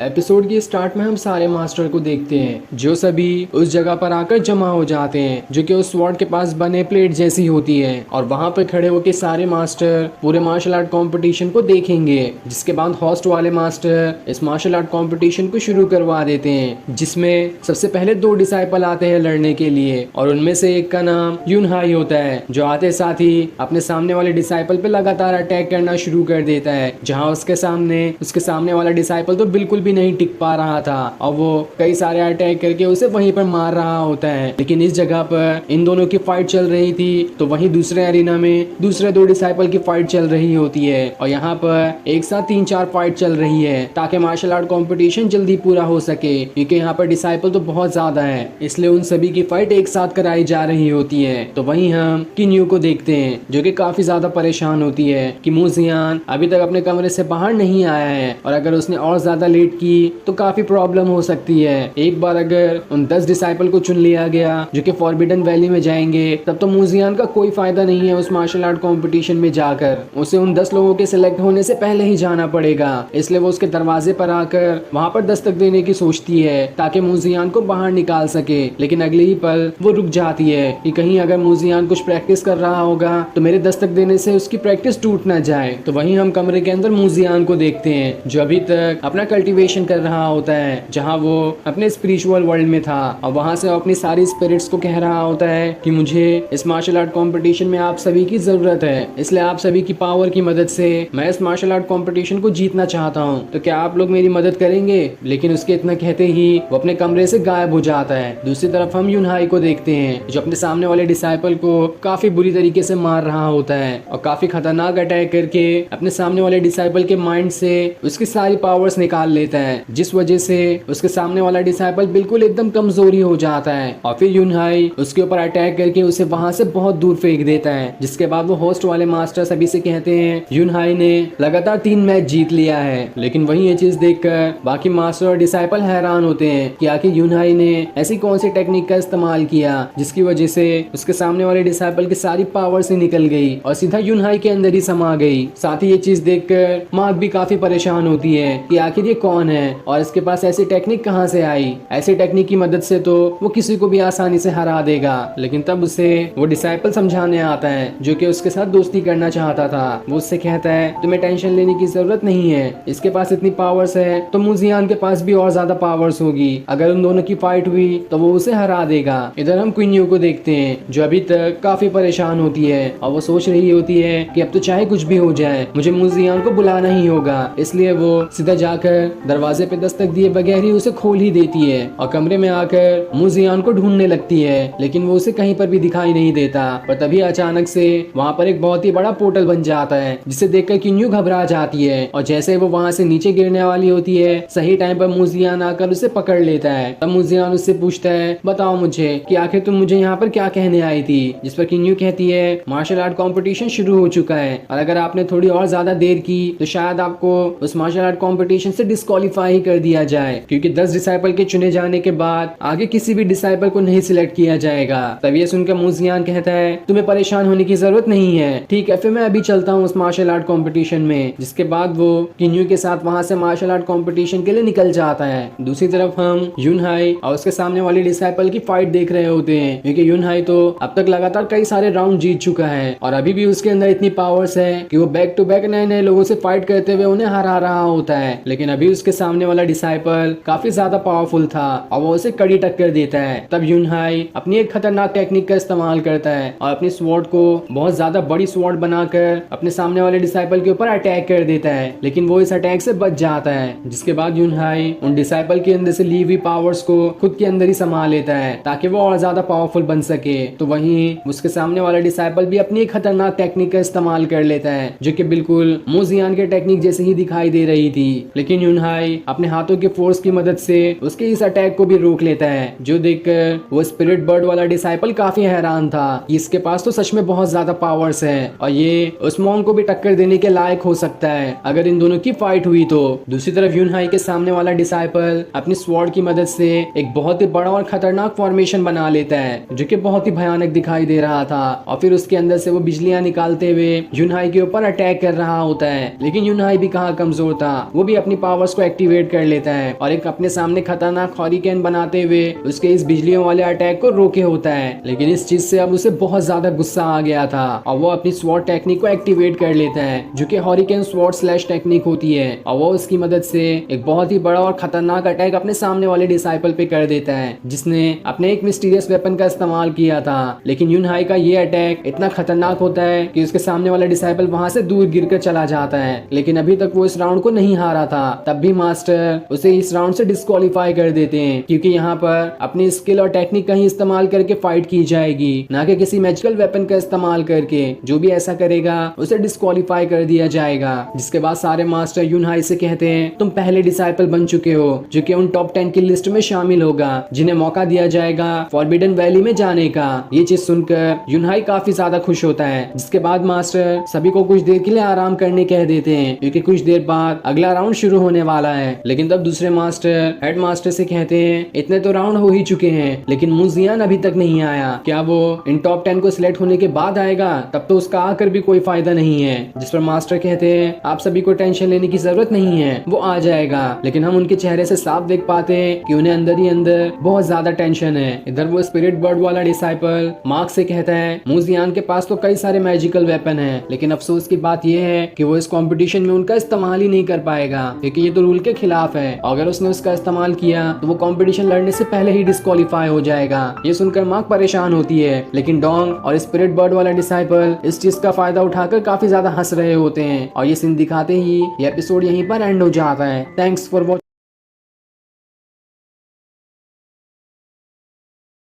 Speaker 1: एपिसोड की स्टार्ट में हम सारे मास्टर को देखते हैं जो सभी उस जगह पर आकर जमा हो जाते हैं जो कि उस स्वॉर्ड के पास बने प्लेट जैसी होती है और वहां पर खड़े होकर सारे मास्टर पूरे मार्शल आर्ट कंपटीशन को देखेंगे। जिसके बाद होस्ट वाले मास्टर इस मार्शल आर्ट कंपटीशन को शुरू करवा देते हैं जिसमें सबसे पहले 2 डिसाइपल आते हैं लड़ने के लिए और उनमें से एक का नाम यूनहाई होता है जो आते साथ ही अपने सामने वाले डिसाइपल पे लगातार अटैक करना शुरू कर देता है। जहां उसके सामने वाला डिसाइपल तो बिल्कुल भी नहीं टिक पा रहा था और वो कई सारे अटैक करके उसे वहीं पर मार रहा होता है। लेकिन इस जगह पर इन दोनों की फाइट चल रही थी तो वहीं दूसरे एरिना में दूसरे 2 डिसाइपल की फाइट चल रही होती है और यहाँ पर एक साथ 3-4 फाइट चल रही है ताकि मार्शल आर्ट कॉम्पिटिशन जल्दी पूरा हो सके क्योंकि यहाँ पर डिसाइपल तो बहुत ज्यादा है इसलिए उन सभी की फाइट एक साथ कराई जा रही होती है। तो वहीं हम किन्यू को देखते हैं जो कि काफी ज्यादा परेशान होती है कि मूजियान अभी तक अपने कमरे से बाहर नहीं आया है और अगर उसने और ज्यादा लेट की तो काफी प्रॉब्लम हो सकती है। एक बार अगर उन 10 डिसाइपल को चुन लिया गया जो कि फॉरबिडन वैली में जाएंगे तब तो मूजियान का कोई फायदा नहीं है उस मार्शल आर्ट कंपटीशन में जाकर। उसे उन 10 लोगों के सिलेक्ट होने से पहले ही जाना पड़ेगा इसलिए वो उसके दरवाजे पर आकर वहाँ पर दस्तक देने की सोचती है ताकि मूजियान को बाहर निकाल सके। लेकिन अगले ही पल वो रुक जाती है कि कहीं अगर मूजियान कुछ प्रैक्टिस कर रहा होगा तो मेरे दस्तक देने से उसकी प्रैक्टिस टूट ना जाए। तो वहीं हम कमरे के अंदर मूजियान को देखते हैं जो अभी तक अपना कल्टीवेशन कर रहा होता है जहां वो अपने स्पिरिचुअल वर्ल्ड में था और वहां से अपनी सारी स्पिरिट्स को कह रहा होता है कि मुझे इस मार्शल आर्ट कंपटीशन में आप सभी की जरूरत है इसलिए आप सभी की पावर की मदद से मैं इस मार्शल आर्ट कंपटीशन को जीतना चाहता हूँ तो क्या आप लोग मेरी मदद करेंगे। लेकिन उसके इतना कहते ही वो अपने कमरे से गायब हो जाता है। दूसरी तरफ हम यूनहाई को देखते हैं जो अपने सामने वाले डिसाइपल को काफी बुरी तरीके से मार रहा होता है और काफी खतरनाक अटैक करके अपने सामने वाले डिसाइपल के माइंड से उसकी सारी पावर्स निकाल लेता है जिस वजह से उसके सामने वाला डिसाइपल बिल्कुल एकदम कमजोरी हो जाता है और फिर यूनहाई उसके ऊपर अटैक करके उसे वहां से बहुत दूर फेंक देता है। जिसके बाद वो होस्ट वाले मास्टर सभी से कहते हैं यूनहाई ने लगातार 3 मैच जीत लिया है। लेकिन वही ये चीज देखकर बाकी मास्टर और डिसाइपल हैरान होते हैं कि आखिर यूनहाई ने ऐसी कौन सी टेक्निक का इस्तेमाल किया जिसकी वजह से उसके सामने वाले डिसाइपल की सारी पावर से निकल गई और सीधा यूनहाई के अंदर ही समा गई। साथ ही ये चीज देखकर मार्क भी काफी परेशान होती है कि आखिर ये कौन है और इसके पास ऐसी टेक्निक कहां से आई। ऐसी टेक्निक की मदद से तो वो किसी को भी आसानी से हरा देगा। लेकिन तब उसे वो डिसाइपल समझाने आता है जो कि उसके साथ दोस्ती करना चाहता था। वो उससे कहता है तुम्हें टेंशन लेने की जरूरत नहीं है, इसके पास इतनी पावर्स है तो मूजियान के पास भी और ज्यादा पावर्स होगी। अगर उन दोनों की फाइट हुई तो वो उसे हरा देगा। इधर हम क्विन्यू को देखते हैं जो अभी तक काफी परेशान होती है और वो सोच रही होती है कि अब तो चाहे कुछ भी हो जाए मुझे मूजियान को बुलाना ही होगा। इसलिए वो सीधा जाकर दरवाजे पे दस्तक दिए बगैर ही उसे खोल ही देती है और कमरे में आकर मूजियान को ढूंढने लगती है लेकिन वो उसे कहीं पर भी दिखाई नहीं देता। पर तभी अचानक से वहाँ पर एक बहुत ही बड़ा पोर्टल बन जाता है जिसे देखकर किन्यू घबरा जाती है और जैसे वो वहाँ से नीचे गिरने वाली होती है सही टाइम पर मूजियान आकर उसे पकड़ लेता है। तब मूजियान उससे पूछता है बताओ मुझे कि आखिर तुम मुझे यहाँ पर क्या कहने आई थी। जिस पर किन्यू कहती है मार्शल आर्ट कंपटीशन शुरू हो चुका है और अगर आपने थोड़ी और ज्यादा देर की तो शायद आपको उस मार्शल आर्ट कंपटीशन से डिस्क्वालीफाई कर दिया जाए क्योंकि 10 डिसाइपल के चुने जाने के बाद आगे किसी भी डिसाइपल को नहीं सिलेक्ट किया जाएगा। तब ये सुनकर मूजियान कहता है तुम्हें परेशान होने की जरूरत नहीं है, ठीक है फिर मैं अभी चलता हूँ उस मार्शल आर्ट कंपटीशन में। जिसके बाद वो किन्यू के साथ वहाँ से मार्शल आर्ट कंपटीशन के लिए निकल जाता है। दूसरी तरफ हम यूनहाई और उसके सामने वाले डिसाइपल की फाइट देख रहे होते हैं क्योंकि यूनहाई तो अब तक लगातार कई सारे राउंड जीत चुका है और अभी भी उसके अंदर इतनी पावर्स है कि वो बैक टू बैक नए नए लोगों से फाइट करते हुए उन्हें हरा रहा होता है। लेकिन अभी उसके सामने वाला डिसाइपल काफी ज्यादा पावरफुल था और वो उसे कड़ी टक्कर देता है। तब यूनहाई अपनी एक खतरनाक टेक्निक का इस्तेमाल करता है और अपनी स्वॉर्ड को बहुत ज्यादा बड़ी स्वॉर्ड बनाकर अपने सामने वाले डिसाइपल के ऊपर अटैक कर देता है लेकिन वो इस अटैक से बच जाता है। जिसके बाद यूनहाई उन डिसाइपल के अंदर से ली हुई पावर्स को खुद के अंदर ही समा लेता है ताकि वो और ज्यादा पावरफुल बन सके। तो वहीं उसके सामने वाला डिसाइपल भी अपनी एक खतरनाक टेक्निक का इस्तेमाल कर लेता है जो कि बिल्कुल मूजियान के टेक्निक जैसे ही दिखाई दे रही थी। लेकिन यूनहाई अपने हाथों के फोर्स की मदद से उसके इस अटैक को भी रोक लेता है जो देखकर वो स्पिरिट बर्ड वाला डिसाइपल काफी हैरान था कि इसके पास तो सच में बहुत ज्यादा पावर्स है और ये उस मॉन्क को भी टक्कर देने के लायक हो सकता है अगर इन दोनों की फाइट हुई तो। दूसरी तरफ यूनहाई के सामने वाला डिसाइपल अपनी स्वॉर्ड की मदद से एक बहुत ही बड़ा और खतरनाक फॉर्मेशन बना लेता है जो कि बहुत ही भयानक दिखाई दे रहा था और फिर उसके अंदर से वो बिजलियां निकालते हुए यूनहाई के ऊपर अटैक कर रहा होता है। लेकिन यूनहाई भी कहाँ कमजोर था, वो भी अपनी पावर्स को एक्टिवेट कर लेता है और एक अपने सामने खतरनाक हॉरिकेन बनाते हुए उसके इस बिजलियों वाले अटैक को रोके होता है। लेकिन इस चीज से अब उसे बहुत ज्यादा गुस्सा आ गया था और वो अपनी स्वॉर्ड टेक्निक को एक्टिवेट कर लेता है जो कि हॉरिकेन स्वॉर्ड स्लैश टेक्निक होती है और वो उसकी मदद से एक बहुत ही बड़ा और खतरनाक अटैक अपने सामने वाले डिसाइपल पे कर देता है जिसने अपने एक मिस्टीरियस वेपन का इस्तेमाल किया था। लेकिन यूनहाई का ये अटैक इतना खतरनाक होता है कि उसके सामने वाला डिसाइपल वहां से दूर गिरकर चला जाता है। लेकिन अभी तक वो इस राउंड को नहीं हारा था, तब भी मास्टर उसे इस राउंड से डिस्क्वालीफाई कर देते हैं क्योंकि यहाँ पर अपनी स्किल और टेक्निक का ही इस्तेमाल करके फाइट की जाएगी, ना कि किसी मैजिकल वेपन का इस्तेमाल करके। जो भी ऐसा करेगा उसे डिस्क्वालीफाई कर दिया जाएगा। जिसके बाद सारे मास्टर यूनहाई से कहते हैं तुम पहले डिसाइपल बन चुके हो जो कि उन टॉप 10 की लिस्ट में शामिल होगा जिन्हें मौका दिया जाएगा फॉरबिडन वैली में जाने का। ये चीज सुनकर यूनहाई काफी ज्यादा खुश होता है। जिसके बाद मास्टर सभी को कुछ देर के लिए आराम करने कह देते हैं क्योंकि कुछ देर बाद अगला राउंड शुरू होने वाला है। लेकिन तब दूसरे मास्टर हेड मास्टर से कहते हैं इतने तो राउंड हो ही चुके हैं लेकिन मुजियान अभी तक नहीं आया, क्या वो इन टॉप 10 को सिलेक्ट होने के बाद आएगा? तब तो उसका आकर भी कोई फायदा नहीं है। जिस पर मास्टर कहते हैं आप सभी को टेंशन लेने की जरूरत नहीं है, वो आ जाएगा। लेकिन हम उनके चेहरे से साफ देख पाते हैं कि उन्हें अंदर ही अंदर बहुत ज्यादा टेंशन है। इधर वो स्पिरिट बर्ड वाला डिसाइपल मार्क से कहता है मुजियान के पास तो कई सारे मैजिकल वेपन है लेकिन अफसोस की बात यह है कि वो इस कंपटीशन में उनका इस्तेमाल ही नहीं कर पाएगा क्योंकि ये तो रूल के खिलाफ है। अगर उसने उसका इस्तेमाल किया तो वो कंपटीशन लड़ने से पहले ही डिस्क्वालीफाई हो जाएगा। ये सुनकर मार्क परेशान होती है लेकिन डोंग और स्पिरिट बर्ड वाला डिसाइपल इस चीज का फायदा उठाकर काफी ज्यादा हंस रहे होते हैं और ये सीन दिखाते ही ये एपिसोड यहीं पर एंड हो जाता है। Thanks for watching.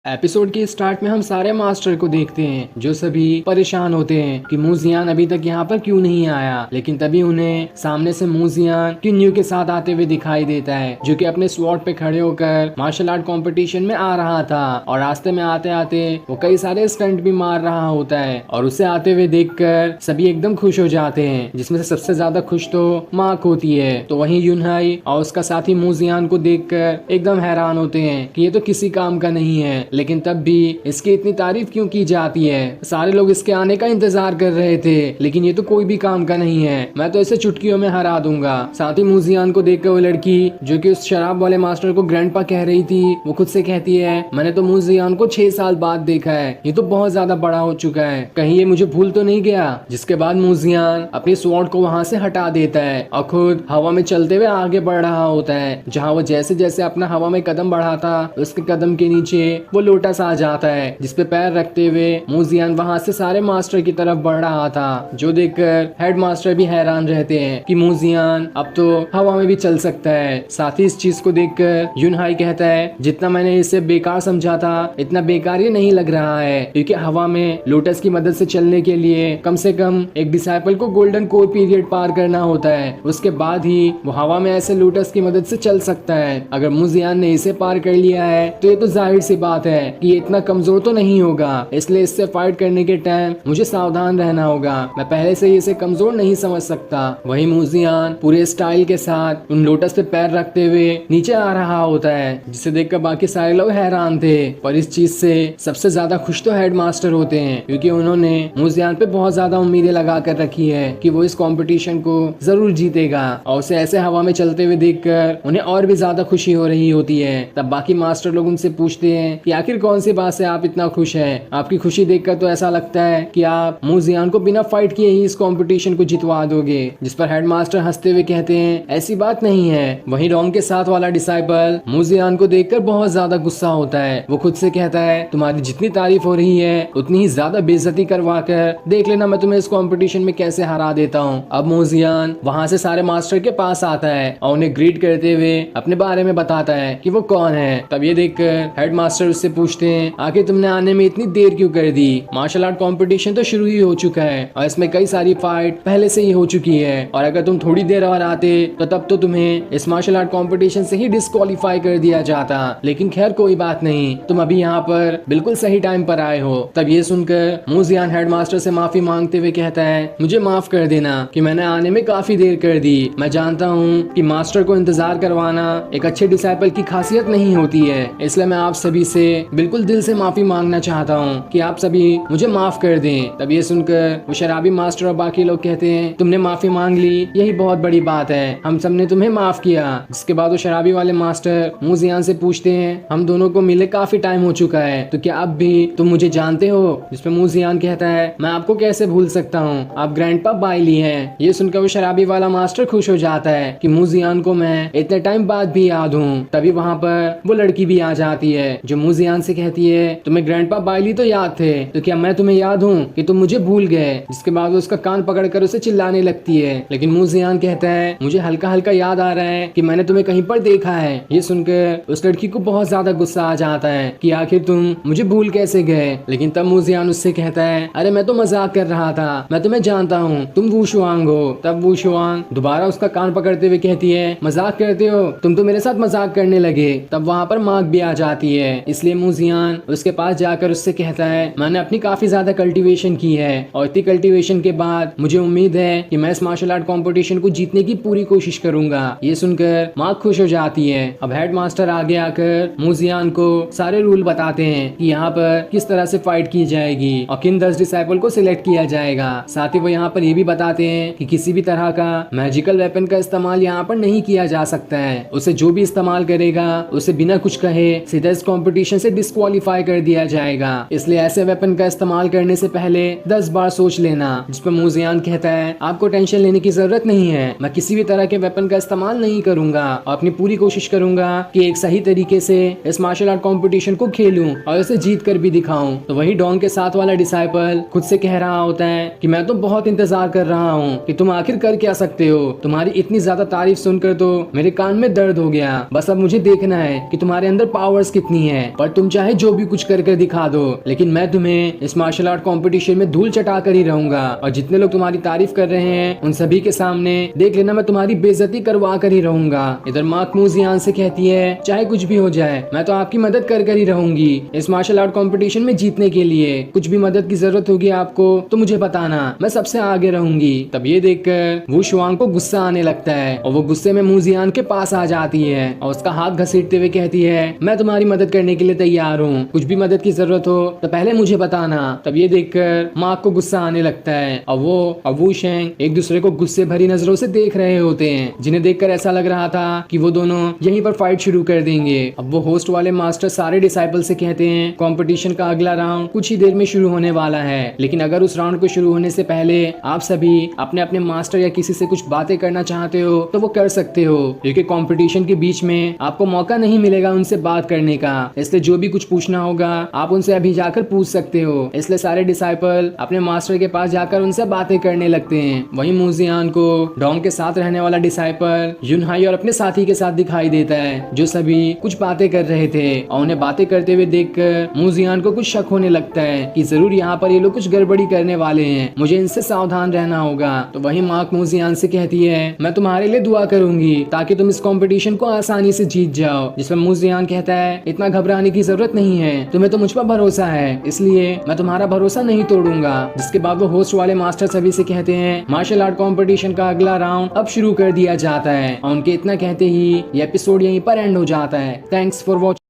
Speaker 1: एपिसोड के स्टार्ट में हम सारे मास्टर को देखते हैं जो सभी परेशान होते हैं कि मुजियान अभी तक यहाँ पर क्यों नहीं आया। लेकिन तभी उन्हें सामने से मुजियान किन्यू के साथ आते हुए दिखाई देता है जो कि अपने स्वॉर्ड पे खड़े होकर मार्शल आर्ट कंपटीशन में आ रहा था और रास्ते में आते आते वो कई सारे स्टंट भी मार रहा होता है और उसे आते हुए देखकर सभी एकदम खुश हो जाते हैं, जिसमें से सबसे ज्यादा खुश तो मार्क होती है। तो वहीं यूनहाई और उसका साथी मुजियान को देखकर एकदम हैरान होते हैं कि ये तो किसी काम का नहीं है। लेकिन तब भी इसकी इतनी तारीफ क्यों की जाती है? सारे लोग इसके आने का इंतजार कर रहे थे लेकिन ये तो कोई भी काम का नहीं है, मैं तो इसे चुटकियों में हरा दूंगा। साथ ही मुजियान को देखकर वो लड़की जो कि उस शराब वाले मास्टर को ग्रैंडपा कह रही थी वो खुद से कहती है मैंने तो मुजियान को 6 साल बाद देखा है, ये तो बहुत ज्यादा बड़ा हो चुका है, कहीं ये मुझे भूल तो नहीं गया। जिसके बाद मुजियान अपनी स्वॉर्ड को वहाँ से हटा देता है और खुद हवा में चलते हुए आगे बढ़ रहा होता है। जहाँ वो जैसे जैसे अपना हवा में कदम बढ़ाता उसके कदम के नीचे वो लोटस आ जाता है जिसपे पैर रखते हुए मुजियान वहाँ से सारे मास्टर की तरफ बढ़ रहा था, जो देखकर हेड मास्टर भी हैरान रहते हैं कि मुजियान अब तो हवा में भी चल सकता है। साथ ही इस चीज को देखकर यूनहाई कहता है जितना मैंने इसे बेकार समझा था इतना बेकार ये नहीं लग रहा है क्योंकि हवा में लोटस की मदद से चलने के लिए कम से कम एक डिसाइपल को गोल्डन कोर पीरियड पार करना होता है, उसके बाद ही वो हवा में ऐसे लोटस की मदद से चल सकता है। अगर मुजियान ने इसे पार कर लिया है तो ये तो जाहिर सी बात है कि ये इतना कमजोर तो नहीं होगा, इसलिए इससे फाइट करने के टाइम मुझे सावधान रहना होगा, मैं पहले से ही इसे कमजोर नहीं समझ सकता। वही मुजियान पूरे स्टाइल के साथ उन लोटस पे पैर रखते हुए नीचे आ रहा होता है जिसे देखकर बाकी सारे लोग हैरान थे। पर इस चीज से सबसे ज्यादा खुश तो हेड मास्टर होते हैं क्योंकि उन्होंने मुजियान पे बहुत ज्यादा उम्मीदें लगा कर रखी है कि वो इस कंपटीशन को जरूर जीतेगा और उसे ऐसे हवा में चलते हुए देखकर उन्हें और भी ज्यादा खुशी हो रही होती है। तब बाकी मास्टर लोग उनसे पूछते हैं कि आखिर कौन सी बात से आप इतना खुश हैं? आपकी खुशी देखकर तो ऐसा लगता है कि आप मुजियान को बिना फाइट किए ही इस कंपटीशन को जितवा दोगे। जिस पर हेड मास्टर हंसते हुए कहते हैं ऐसी बात नहीं है। वहीं डॉन के साथ वाला डिसाइपल मुजियान को देखकर बहुत ज्यादा गुस्सा होता है, वो खुद से कहता है तुम्हारी जितनी तारीफ हो रही है उतनी ही ज्यादा बेइज्जती करवा कर देख लेना मैं तुम्हें इस कंपटीशन में कैसे हरा देता हूँ। अब मुजियान वहाँ से सारे मास्टर के पास आता है और उन्हें ग्रीट करते हुए अपने बारे में बताता है कि वो कौन है। तब ये देखकर हेड मास्टर उससे पूछते हैं आखिर तुमने आने में इतनी देर क्यों कर दी? मार्शल आर्ट कंपटीशन तो शुरू ही हो चुका है और इसमें कई सारी फाइट पहले से ही हो चुकी है और अगर तुम थोड़ी देर और आते तो तब तो तुम्हें इस मार्शल आर्ट कंपटीशन से ही डिस्क्वालीफाई कर दिया जाता। लेकिन खैर कोई बात नहीं, तुम अभी यहाँ पर बिल्कुल सही टाइम पर आए हो। तब ये सुनकर मुजियान हेडमास्टर से माफी मांगते हुए कहता है मुझे माफ कर देना कि मैंने आने में काफी देर कर दी। मैं जानता हूँ कि मास्टर को इंतजार करवाना एक अच्छे डिसाइपल की खासियत नहीं होती है, इसलिए मैं आप सभी से आपसे बिल्कुल दिल से माफी मांगना चाहता हूँ कि आप सभी मुझे माफ कर दें। तब ये सुनकर वो शराबी मास्टर और बाकी लोग कहते हैं तुमने माफी मांग ली, यही बहुत बड़ी बात है, हम सबने तुम्हें माफ किया। जिसके बाद वो शराबी वाले मास्टर मू जियान से पूछते हैं हम दोनों को मिले काफी टाइम हो चुका है, तो क्या अब भी तुम मुझे जानते हो? जिसपे मू जियान कहता है मैं आपको कैसे भूल सकता हूँ, आप ग्रैंडपा बाइली हैं। ये सुनकर वो शराबी वाला मास्टर खुश हो जाता है कि मू जियान को मैं इतने टाइम बाद भी याद हूँ। तभी वहाँ पर वो लड़की भी आ जाती है जो मू जियान से कहती है तुम्हें ग्रैंडपा बाइली तो याद थे, तो क्या मैं तुम्हें याद हूँ कि तुम मुझे भूल गए? जिसके बाद वो उसका कान पकड़कर उसे चिल्लाने लगती है, लेकिन मू जियान कहता है मुझे हल्का हल्का याद आ रहा है कि मैंने तुम्हें कहीं पर देखा है। ये सुनकर उस लड़की को बहुत ज्यादा गुस्सा आ जाता है कि आखिर तुम मुझे भूल कैसे गए? लेकिन तब मू जियान उससे कहता है अरे मैं तो मजाक कर रहा था, मैं तुम्हें जानता हूँ, तुम वू शुआंग हो। तब वू शुआंग दोबारा उसका कान पकड़ते हुए कहती है मजाक करते हो, तुम तो मेरे साथ मजाक करने लगे। तब वहाँ पर मार्क भी आ जाती है, इसलिए मू जियान उसके पास जाकर उससे कहता है मैंने अपनी काफी ज्यादा कल्टीवेशन की है और इतनी कल्टीवेशन के बाद मुझे उम्मीद है कि मैं इस मार्शल आर्ट कंपटीशन को जीतने की पूरी कोशिश करूंगा। ये सुनकर मार्क खुश हो जाती है। अब हेड मास्टर आगे आकर मू जियान को सारे रूल बताते हैं कि यहाँ पर किस तरह से फाइट की जाएगी और किन 10 डिसाइपल को सिलेक्ट किया जाएगा। साथ ही वो यहाँ पर ये भी बताते हैं कि किसी भी तरह का मैजिकल वेपन का इस्तेमाल यहाँ पर नहीं किया जा सकता है, उसे जो भी इस्तेमाल करेगा उसे बिना कुछ कहे सीधा इस कंपटीशन से डिस्क्वालीफाई कर दिया जाएगा। इसलिए ऐसे वेपन का इस्तेमाल करने से पहले 10 बार सोच लेना। जिस पर मू जियान कहता है आपको टेंशन लेने की जरूरत नहीं है, मैं किसी भी तरह के वेपन का इस्तेमाल नहीं करूंगा और अपनी पूरी कोशिश करूंगा कि एक सही तरीके से इस मार्शल आर्ट कंपटीशन को खेलूं और इसे जीत कर भी दिखाऊं। तो वही डॉन के साथ वाला डिसाइपल खुद से कह रहा होता है कि मैं तो बहुत इंतजार कर रहा हूँ कि तुम आखिर कर क्या सकते हो, तुम्हारी इतनी ज्यादा तारीफ सुनकर तो मेरे कान में दर्द हो गया, बस अब मुझे देखना है कि तुम्हारे अंदर पावर्स कितनी है, पर तुम चाहे जो भी कुछ कर दिखा दो, लेकिन मैं तुम्हें इस मार्शल आर्ट कंपटीशन में धूल चटा कर ही रहूंगा और जितने लोग तुम्हारी तारीफ कर रहे हैं उन सभी के सामने देख लेना मैं तुम्हारी बेइज्जती करवा कर ही रहूंगा। इधर मार्क मू जियान से कहती है चाहे कुछ भी हो जाए मैं तो आपकी मदद कर ही रहूंगी इस मार्शल आर्ट कंपटीशन में जीतने के लिए, कुछ भी मदद की जरूरत होगी आपको तो मुझे बताना, मैं सबसे आगे रहूंगी। तब ये देखकर वू शुआंग को गुस्सा आने लगता है और वो गुस्से में मू जियान के पास आ जाती है और उसका हाथ घसीटते हुए कहती है मैं तुम्हारी मदद करने के लिए तैयार हूँ, कुछ भी मदद की जरूरत हो तो पहले मुझे बताना। तब ये देखकर मार्क को गुस्सा आने लगता है और वो और वू शेंग एक दूसरे को गुस्से भरी नजरों से देख रहे होते हैं, जिन्हें देखकर ऐसा लग रहा था कि वो दोनों यहीं पर फाइट शुरू कर देंगे। अब वो होस्ट वाले मास्टर सारे डिसाइपल से कहते हैं कंपटीशन का अगला राउंड कुछ ही देर में शुरू होने वाला है, लेकिन अगर उस राउंड को शुरू होने से पहले आप सभी अपने अपने मास्टर या किसी से कुछ बातें करना चाहते हो तो वो कर सकते हो, क्योंकि कंपटीशन के बीच में आपको मौका नहीं मिलेगा उनसे बात करने का, इसलिए जो भी कुछ पूछना होगा आप उनसे अभी जाकर पूछ सकते हो। इसलिए सारे डिसाइपल अपने मास्टर के पास जाकर उनसे बातें करने लगते हैं। वहीं मू जियान को डोंग के साथ रहने वाला डिसाइपल युनहाई और अपने साथी के साथ दिखाई देता है, जो सभी कुछ बातें कर रहे थे और उन्हें बातें करते हुए देखकर मू जियान को कुछ शक होने लगता है कि जरूर यहाँ पर ये लोग कुछ गड़बड़ी करने वाले हैं, मुझे इनसे सावधान रहना होगा। तो वहीं मार्क मू जियान से कहती है मैं तुम्हारे लिए दुआ करूंगी ताकि तुम इस कंपटीशन को आसानी से जीत जाओ। जिस पर मू जियान कहता है इतना घबराने की जरूरत नहीं है, तुम्हें तो मुझ पर भरोसा है, इसलिए मैं तुम्हारा भरोसा नहीं तोड़ूंगा। जिसके बाद वो होस्ट वाले मास्टर सभी से कहते हैं मार्शल आर्ट कंपटीशन का अगला राउंड अब शुरू कर दिया जाता है और उनके इतना कहते ही ये एपिसोड यहीं पर एंड हो जाता है। Thanks for watching.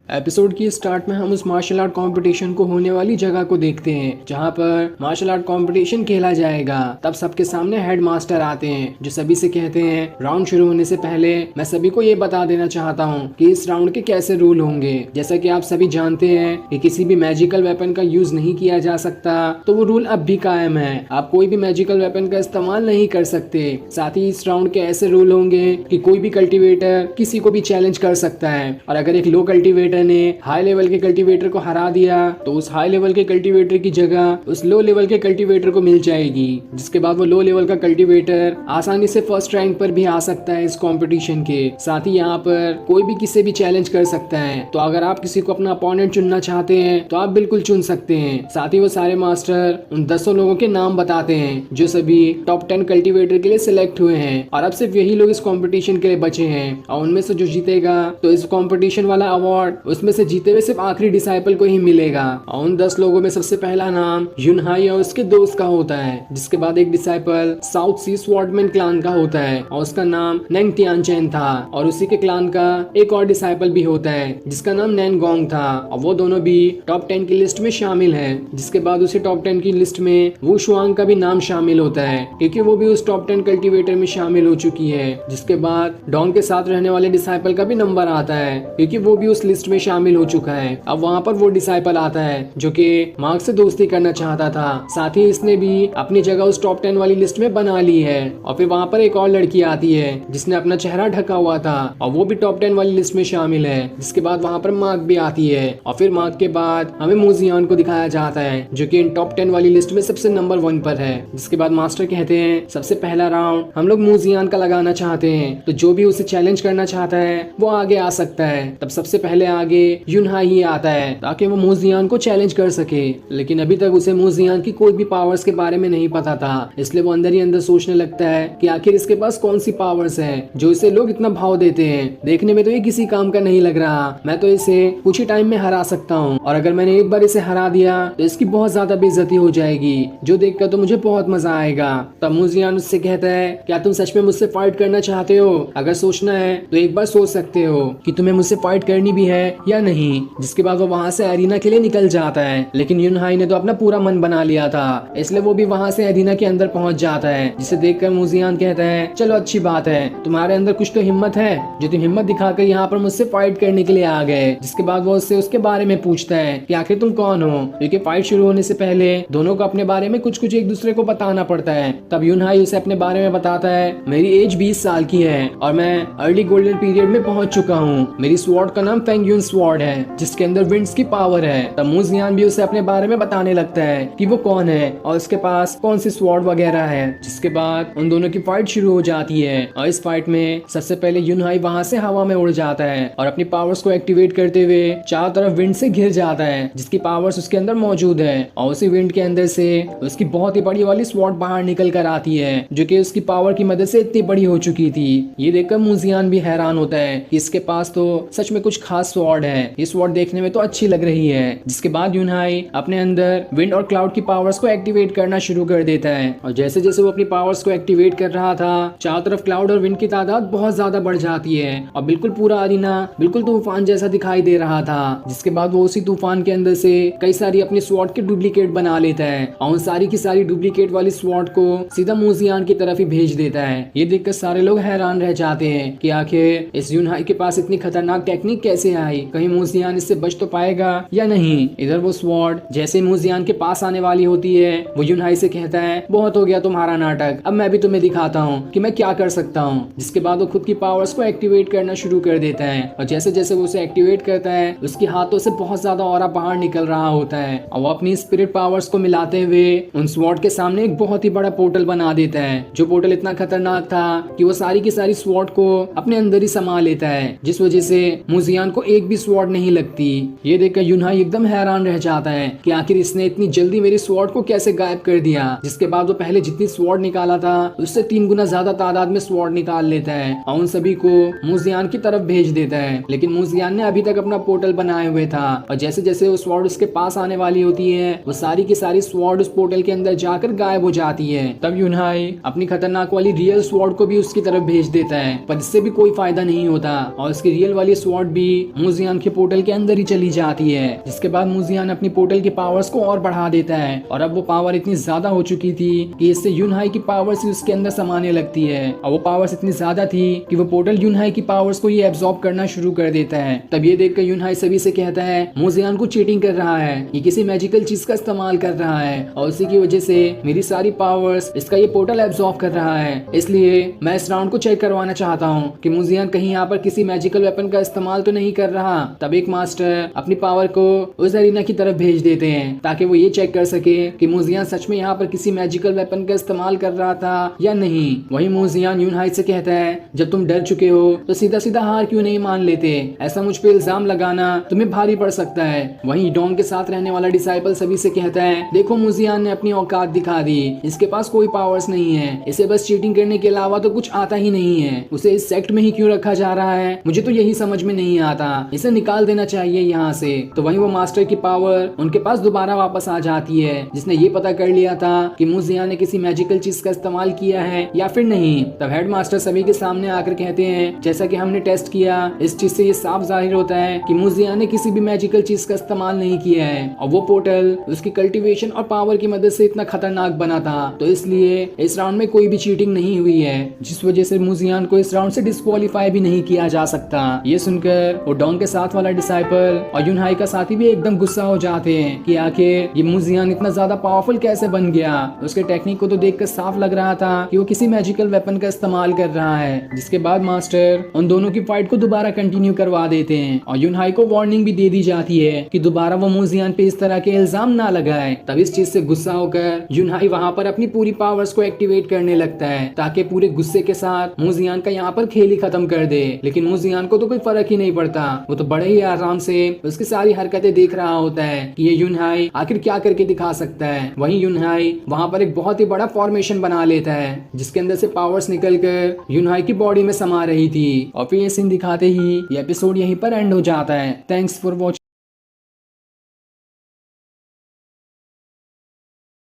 Speaker 1: एपिसोड की स्टार्ट में हम उस मार्शल आर्ट कंपटीशन को होने वाली जगह को देखते हैं जहां पर मार्शल आर्ट कंपटीशन खेला जाएगा। तब सबके सामने हेड मास्टर आते हैं जो सभी से कहते हैं राउंड शुरू होने से पहले मैं सभी को ये बता देना चाहता हूं कि इस राउंड के कैसे रूल होंगे। जैसा कि आप सभी जानते हैं कि किसी भी मैजिकल वेपन का यूज नहीं किया जा सकता, तो वो रूल अब भी कायम है, आप कोई भी मैजिकल वेपन का इस्तेमाल नहीं कर सकते। साथ ही इस राउंड के ऐसे रूल होंगे कि कोई भी कल्टीवेटर किसी को भी चैलेंज कर सकता है और अगर एक लो कल्टीवेटर ने हाई लेवल के कल्टीवेटर को हरा दिया तो उस हाई लेवल के कल्टीवेटर की जगह उस लो लेवल के कल्टीवेटर को मिल जाएगी, जिसके बाद वो लो लेवल का कल्टीवेटर आसानी से फर्स्ट रैंक पर भी आ सकता है इस कंपटीशन के। साथ ही यहाँ पर कोई भी किसी भी चैलेंज कर सकता है, तो अगर आप किसी को अपना अपोनेंट चुनना चाहते हैं तो आप बिल्कुल चुन सकते हैं। साथ ही वो सारे मास्टर उन 10 लोगों के नाम बताते हैं जो सभी टॉप 10 कल्टीवेटर के लिए सिलेक्ट हुए हैं और अब सिर्फ यही लोग इस कॉम्पिटिशन के लिए बचे हैं और उनमें से जो जीतेगा तो इस कॉम्पिटिशन वाला अवार्ड उसमें से जीते हुए सिर्फ आखिरी डिसाइपल को ही मिलेगा। और उन 10 लोगों में सबसे पहला नाम यूनहाई और उसके दोस्त का होता है। जिसके बाद एक डिसाइपल साउथ सी स्वॉर्डमैन क्लान का होता है और उसका नाम नेंग तियानचेन था। और उसी के क्लान का एक और डिसाइपल भी होता है जिसका नाम नैनगोंग था और वो दोनों भी टॉप 10 की लिस्ट में शामिल है। जिसके बाद उसी टॉप 10 की लिस्ट में वू शुआंग का भी नाम शामिल होता है क्योंकि वो भी उस टॉप 10 कल्टीवेटर में शामिल हो चुकी है। जिसके बाद डोंग के साथ रहने वाले डिसाइपल का भी नंबर आता है क्योंकि वो भी उस लिस्ट में शामिल हो चुका है। अब वहाँ पर वो डिसाइपल आता है जो कि मार्क से दोस्ती करना चाहता था, साथ ही इसने भी अपनी जगह उस टॉप 10 वाली लिस्ट में बना ली है। और फिर वहाँ पर एक और लड़की आती है जिसने अपना चेहरा ढका हुआ था और वो भी टॉप 10 वाली लिस्ट में शामिल है। जिसके बाद वहाँ पर मार्क भी आती है और फिर मार्क के बाद हमें मूजियान को दिखाया जाता है जो कि इन टॉप 10 वाली लिस्ट में सबसे नंबर 1 पर है। जिसके बाद मास्टर कहते हैं सबसे पहला राउंड हम लोग मूजियान का लगाना चाहते हैं, तो जो भी उसे चैलेंज करना चाहता है वो आगे आ सकता है। तब सबसे पहले आगे यूनहाई ही आता है ताकि वो मूजियान को चैलेंज कर सके। लेकिन अभी तक उसे मूजियान की कोई भी पावर्स के बारे में नहीं पता था, इसलिए वो अंदर ही अंदर सोचने लगता है कि आखिर इसके पास कौन सी पावर्स है जो इसे लोग इतना भाव देते हैं। देखने में तो ये किसी काम का नहीं लग रहा, मैं तो इसे कुछ ही टाइम में हरा सकता हूँ और अगर मैंने एक बार इसे हरा दिया तो इसकी बहुत ज्यादा बेइज्जती हो जाएगी, जो देखकर तो मुझे बहुत मजा आएगा। तब मूजियान उससे कहता है क्या तुम सच में मुझसे फाइट करना चाहते हो? अगर सोचना है तो एक बार सोच सकते हो कि तुम्हें मुझसे फाइट करनी भी है या नहीं। जिसके बाद वो वहाँ से एरिना के लिए निकल जाता है, लेकिन यूनहाई ने तो अपना पूरा मन बना लिया था, इसलिए वो भी वहाँ से एरिना के अंदर पहुँच जाता है। जिसे देखकर मूजियान कहता है चलो अच्छी बात है, तुम्हारे अंदर कुछ तो हिम्मत है जो तुम हिम्मत दिखाकर यहाँ पर मुझसे फाइट करने के लिए आ गए। जिसके बाद वो उससे उसके बारे में पूछता है कि आखिर तुम कौन हो, क्योंकि फाइट शुरू होने से पहले दोनों को अपने बारे में कुछ कुछ एक दूसरे को बताना पड़ता है। तब यूनहाई उसे अपने बारे में बताता है मेरी एज 20 साल की है और मैं अर्ली गोल्डन पीरियड में पहुंच चुका हूँ। मेरी स्वॉर्ड का नाम फेंगयुन स्वॉर्ड है जिसके अंदर विंड्स की पावर है। तब मूजियान भी उसे अपने बारे में बताने लगता है कि वो कौन है और उसके पास कौन सी स्वॉर्ड वगैरह है। जिसके बाद उन दोनों की फाइट शुरू हो जाती है और इस फाइट में सबसे पहले यूनहाई वहाँ से हवा में उड़ जाता है और अपनी पावर्स को एक्टिवेट करते हुए चारों तरफ विंड से घिर जाता है जिसकी पावर्स उसके अंदर मौजूद है। और उसी विंड के अंदर से उसकी बहुत ही बड़ी वाली स्वॉर्ड बाहर निकल कर आती है जो कि उसकी पावर की मदद से इतनी बड़ी हो चुकी थी। ये देखकर मूजियान भी हैरान होता है कि इसके पास तो सच में कुछ खास स्वॉर्ड है, ये स्वॉर्ड देखने में तो अच्छी लग रही है। जिसके बाद यूनहाई अपने अंदर विंड और क्लाउड की पावर्स को एक्टिवेट करना शुरू कर देता है और जैसे जैसे वो अपनी पावर्स को एक्टिवेट कर रहा था चारों तरफ क्लाउड और विंड की तादाद बहुत ज्यादा बढ़ जाती है और बिल्कुल पूरा अरीना बिल्कुल तूफान जैसा दिखाई दे रहा था। जिसके बाद वो उसी तूफान के अंदर से कई सारी अपनी स्वॉर्ड के डुप्लीकेट बना लेता है और उन सारी की सारी डुप्लीकेट वाली स्वॉर्ड को सीधा मूजियान की तरफ ही भेज देता है। ये देखकर सारे लोग हैरान रह जाते हैं कि आखिर इस यूनहाई के पास इतनी खतरनाक टेक्निक कैसे आई, कहीं मूजियान इससे बच तो पाएगा या नहीं। इधर वो स्वॉर्ड जैसे मूजियान के पास आने वाली होती है वो यूनहाई से कहता है बहुत हो गया तुम्हारा नाटक, अब मैं भी तुम्हें दिखाता हूँ कि मैं क्या कर सकता हूँ। जिसके बाद वो खुद की पावर्स को एक्टिवेट करना शुरू कर देता है और जैसे जैसे वो उसे एक्टिवेट करता है उसके हाथों से बहुत ज्यादा ऑरा बाहर निकल रहा होता है और वो अपनी स्पिरिट पावर्स को मिलाते हुए उन स्वॉर्ड के सामने एक बहुत ही बड़ा पोर्टल बना देता है। जो पोर्टल इतना खतरनाक था कि वो सारी की सारी स्वॉर्ड को अपने अंदर ही समा लेता है, जिस वजह से मूजियान को एक भी स्वॉर्ड नहीं लगती। ये देखकर यूनहाई एकदम हैरान रह जाता है कि आखिर इसने इतनी जल्दी मेरी स्वॉर्ड को कैसे गायब कर दिया। जिसके बाद वो पहले जितनी स्वॉर्ड निकाला था उससे 3 गुना ज्यादा तादाद में स्वॉर्ड निकाल लेता है और उन सभी को मूजियान की तरफ भेज देता है। लेकिन मूजियान ने अभी तक अपना पोर्टल बनाए हुए था और जैसे जैसे वो स्वॉर्ड उसके पास आने वाली होती है वो सारी की सारी स्वॉर्ड उस पोर्टल के अंदर जाकर गायब हो जाती है। तब यूनहाई अपनी खतरनाक वाली रियल स्वॉर्ड को भी उसकी तरफ भेज देता है, पर इससे भी कोई फायदा नहीं होता और उसकी रियल वाली स्वॉर्ड भी मूजियान के पोर्टल के अंदर ही चली जाती है। जिसके बाद मूजियान अपनी पोर्टल की पावर्स को और बढ़ा देता है और अब वो पावर इतनी ज्यादा हो चुकी थी कि इससे यूनहाई की पावर्स ही उसके अंदर समाने लगती है और वो पावर्स इतनी ज्यादा थी कि वो पोर्टल यूनहाई की पावर्स को ये एब्जॉर्ब करना शुरू कर देता है। तब ये देखकर यूनहाई सभी से कहता है मूजियान को चीटिंग कर रहा है, ये किसी मैजिकल चीज का इस्तेमाल कर रहा है और उसी की वजह से मेरी सारी पावर्स इसका ये पोर्टल एब्जॉर्ब कर रहा है। इसलिए मैं इस राउंड को चेक करवाना चाहता हूँ कि मूजियान कहीं यहाँ पर किसी मैजिकल वेपन का इस्तेमाल तो नहीं कर रहा। तब एक मास्टर अपनी पावर को उस अरीना की तरफ भेज देते हैं ताकि वो ये चेक कर सके कि मूजियान सच में यहाँ पर किसी मैजिकल वेपन का इस्तेमाल कर रहा था या नहीं। वही मूजियान यूनहाई से कहता है जब तुम डर चुके हो तो सीधा सीधा हार क्यों नहीं मान लेते, ऐसा मुझ पे इल्जाम लगाना तुम्हें भारी पड़ सकता है। वहीं डोंग के साथ रहने वाला डिसाइपल सभी से कहता है देखो मूजियान ने अपनी औकात दिखा दी, इसके पास कोई पावर्स नहीं है, इसे बस चीटिंग करने के अलावा तो कुछ आता ही नहीं है, उसे इस सेक्ट में ही क्यों रखा जा रहा है मुझे तो यही समझ में नहीं आता। इसे निकाल देना चाहिए यहाँ से। तो वहीं वो मास्टर की पावर उनके पास दोबारा वापस आ जाती है, जिसने ये पता कर लिया था कि मुजिया ने किसी मैजिकल चीज का इस्तेमाल किया है या फिर नहीं। तब हेडमास्टर सभी के सामने आकर कहते हैं, जैसा कि हमने टेस्ट किया, इस चीज से ये साफ जाहिर होता है कि मुजिया ने किसी भी मैजिकल चीज का इस्तेमाल नहीं किया है और वो पोर्टल उसकी कल्टीवेशन और पावर की मदद से इतना खतरनाक बना था। तो इसलिए इस राउंड में कोई भी चीटिंग नहीं हुई है, जिस वजह से मुजियान को इस राउंड से डिस्क्वालीफाई भी नहीं किया जा सकता। ये सुनकर वो डॉन के साथ वाला डिसाइपल और यूनहाई का साथी भी एकदम गुस्सा हो जाते हैं कि आखिर ये मुजियान इतना ज्यादा पावरफुल कैसे बन गया। उसके टेक्निक को तो देखकर साफ लग रहा था कि वो किसी मैजिकल वेपन का इस्तेमाल कर रहा है। जिसके बाद मास्टर उन दोनों की फाइट को दोबारा कंटिन्यू करवा देते हैं और यूनहाई को वार्निंग भी दे दी जाती है कि दोबारा वो मुजियान पे इस तरह के इल्जाम ना लगाए। तब इस चीज से गुस्सा होकर यूनहाई वहाँ पर अपनी पूरी पावर्स को एक्टिवेट करने लगता है ताकि पूरे गुस्से के साथ मुजियान का यहाँ पर खेल ही खत्म कर दे। लेकिन मुजियान को तो कोई फर्क ही नहीं पड़ता, वो तो बड़े ही आराम से उसकी सारी हरकतें देख रहा होता है कि ये यूनहाई आखिर क्या करके दिखा सकता है। वहीं यूनहाई वहाँ पर एक बहुत ही बड़ा फॉर्मेशन बना लेता है जिसके अंदर से पावर्स निकलकर यूनहाई की बॉडी में समा रही थी। और फिर ये सीन दिखाते ही ये एपिसोड यहीं पर एंड हो जाता है। Thanks for watching.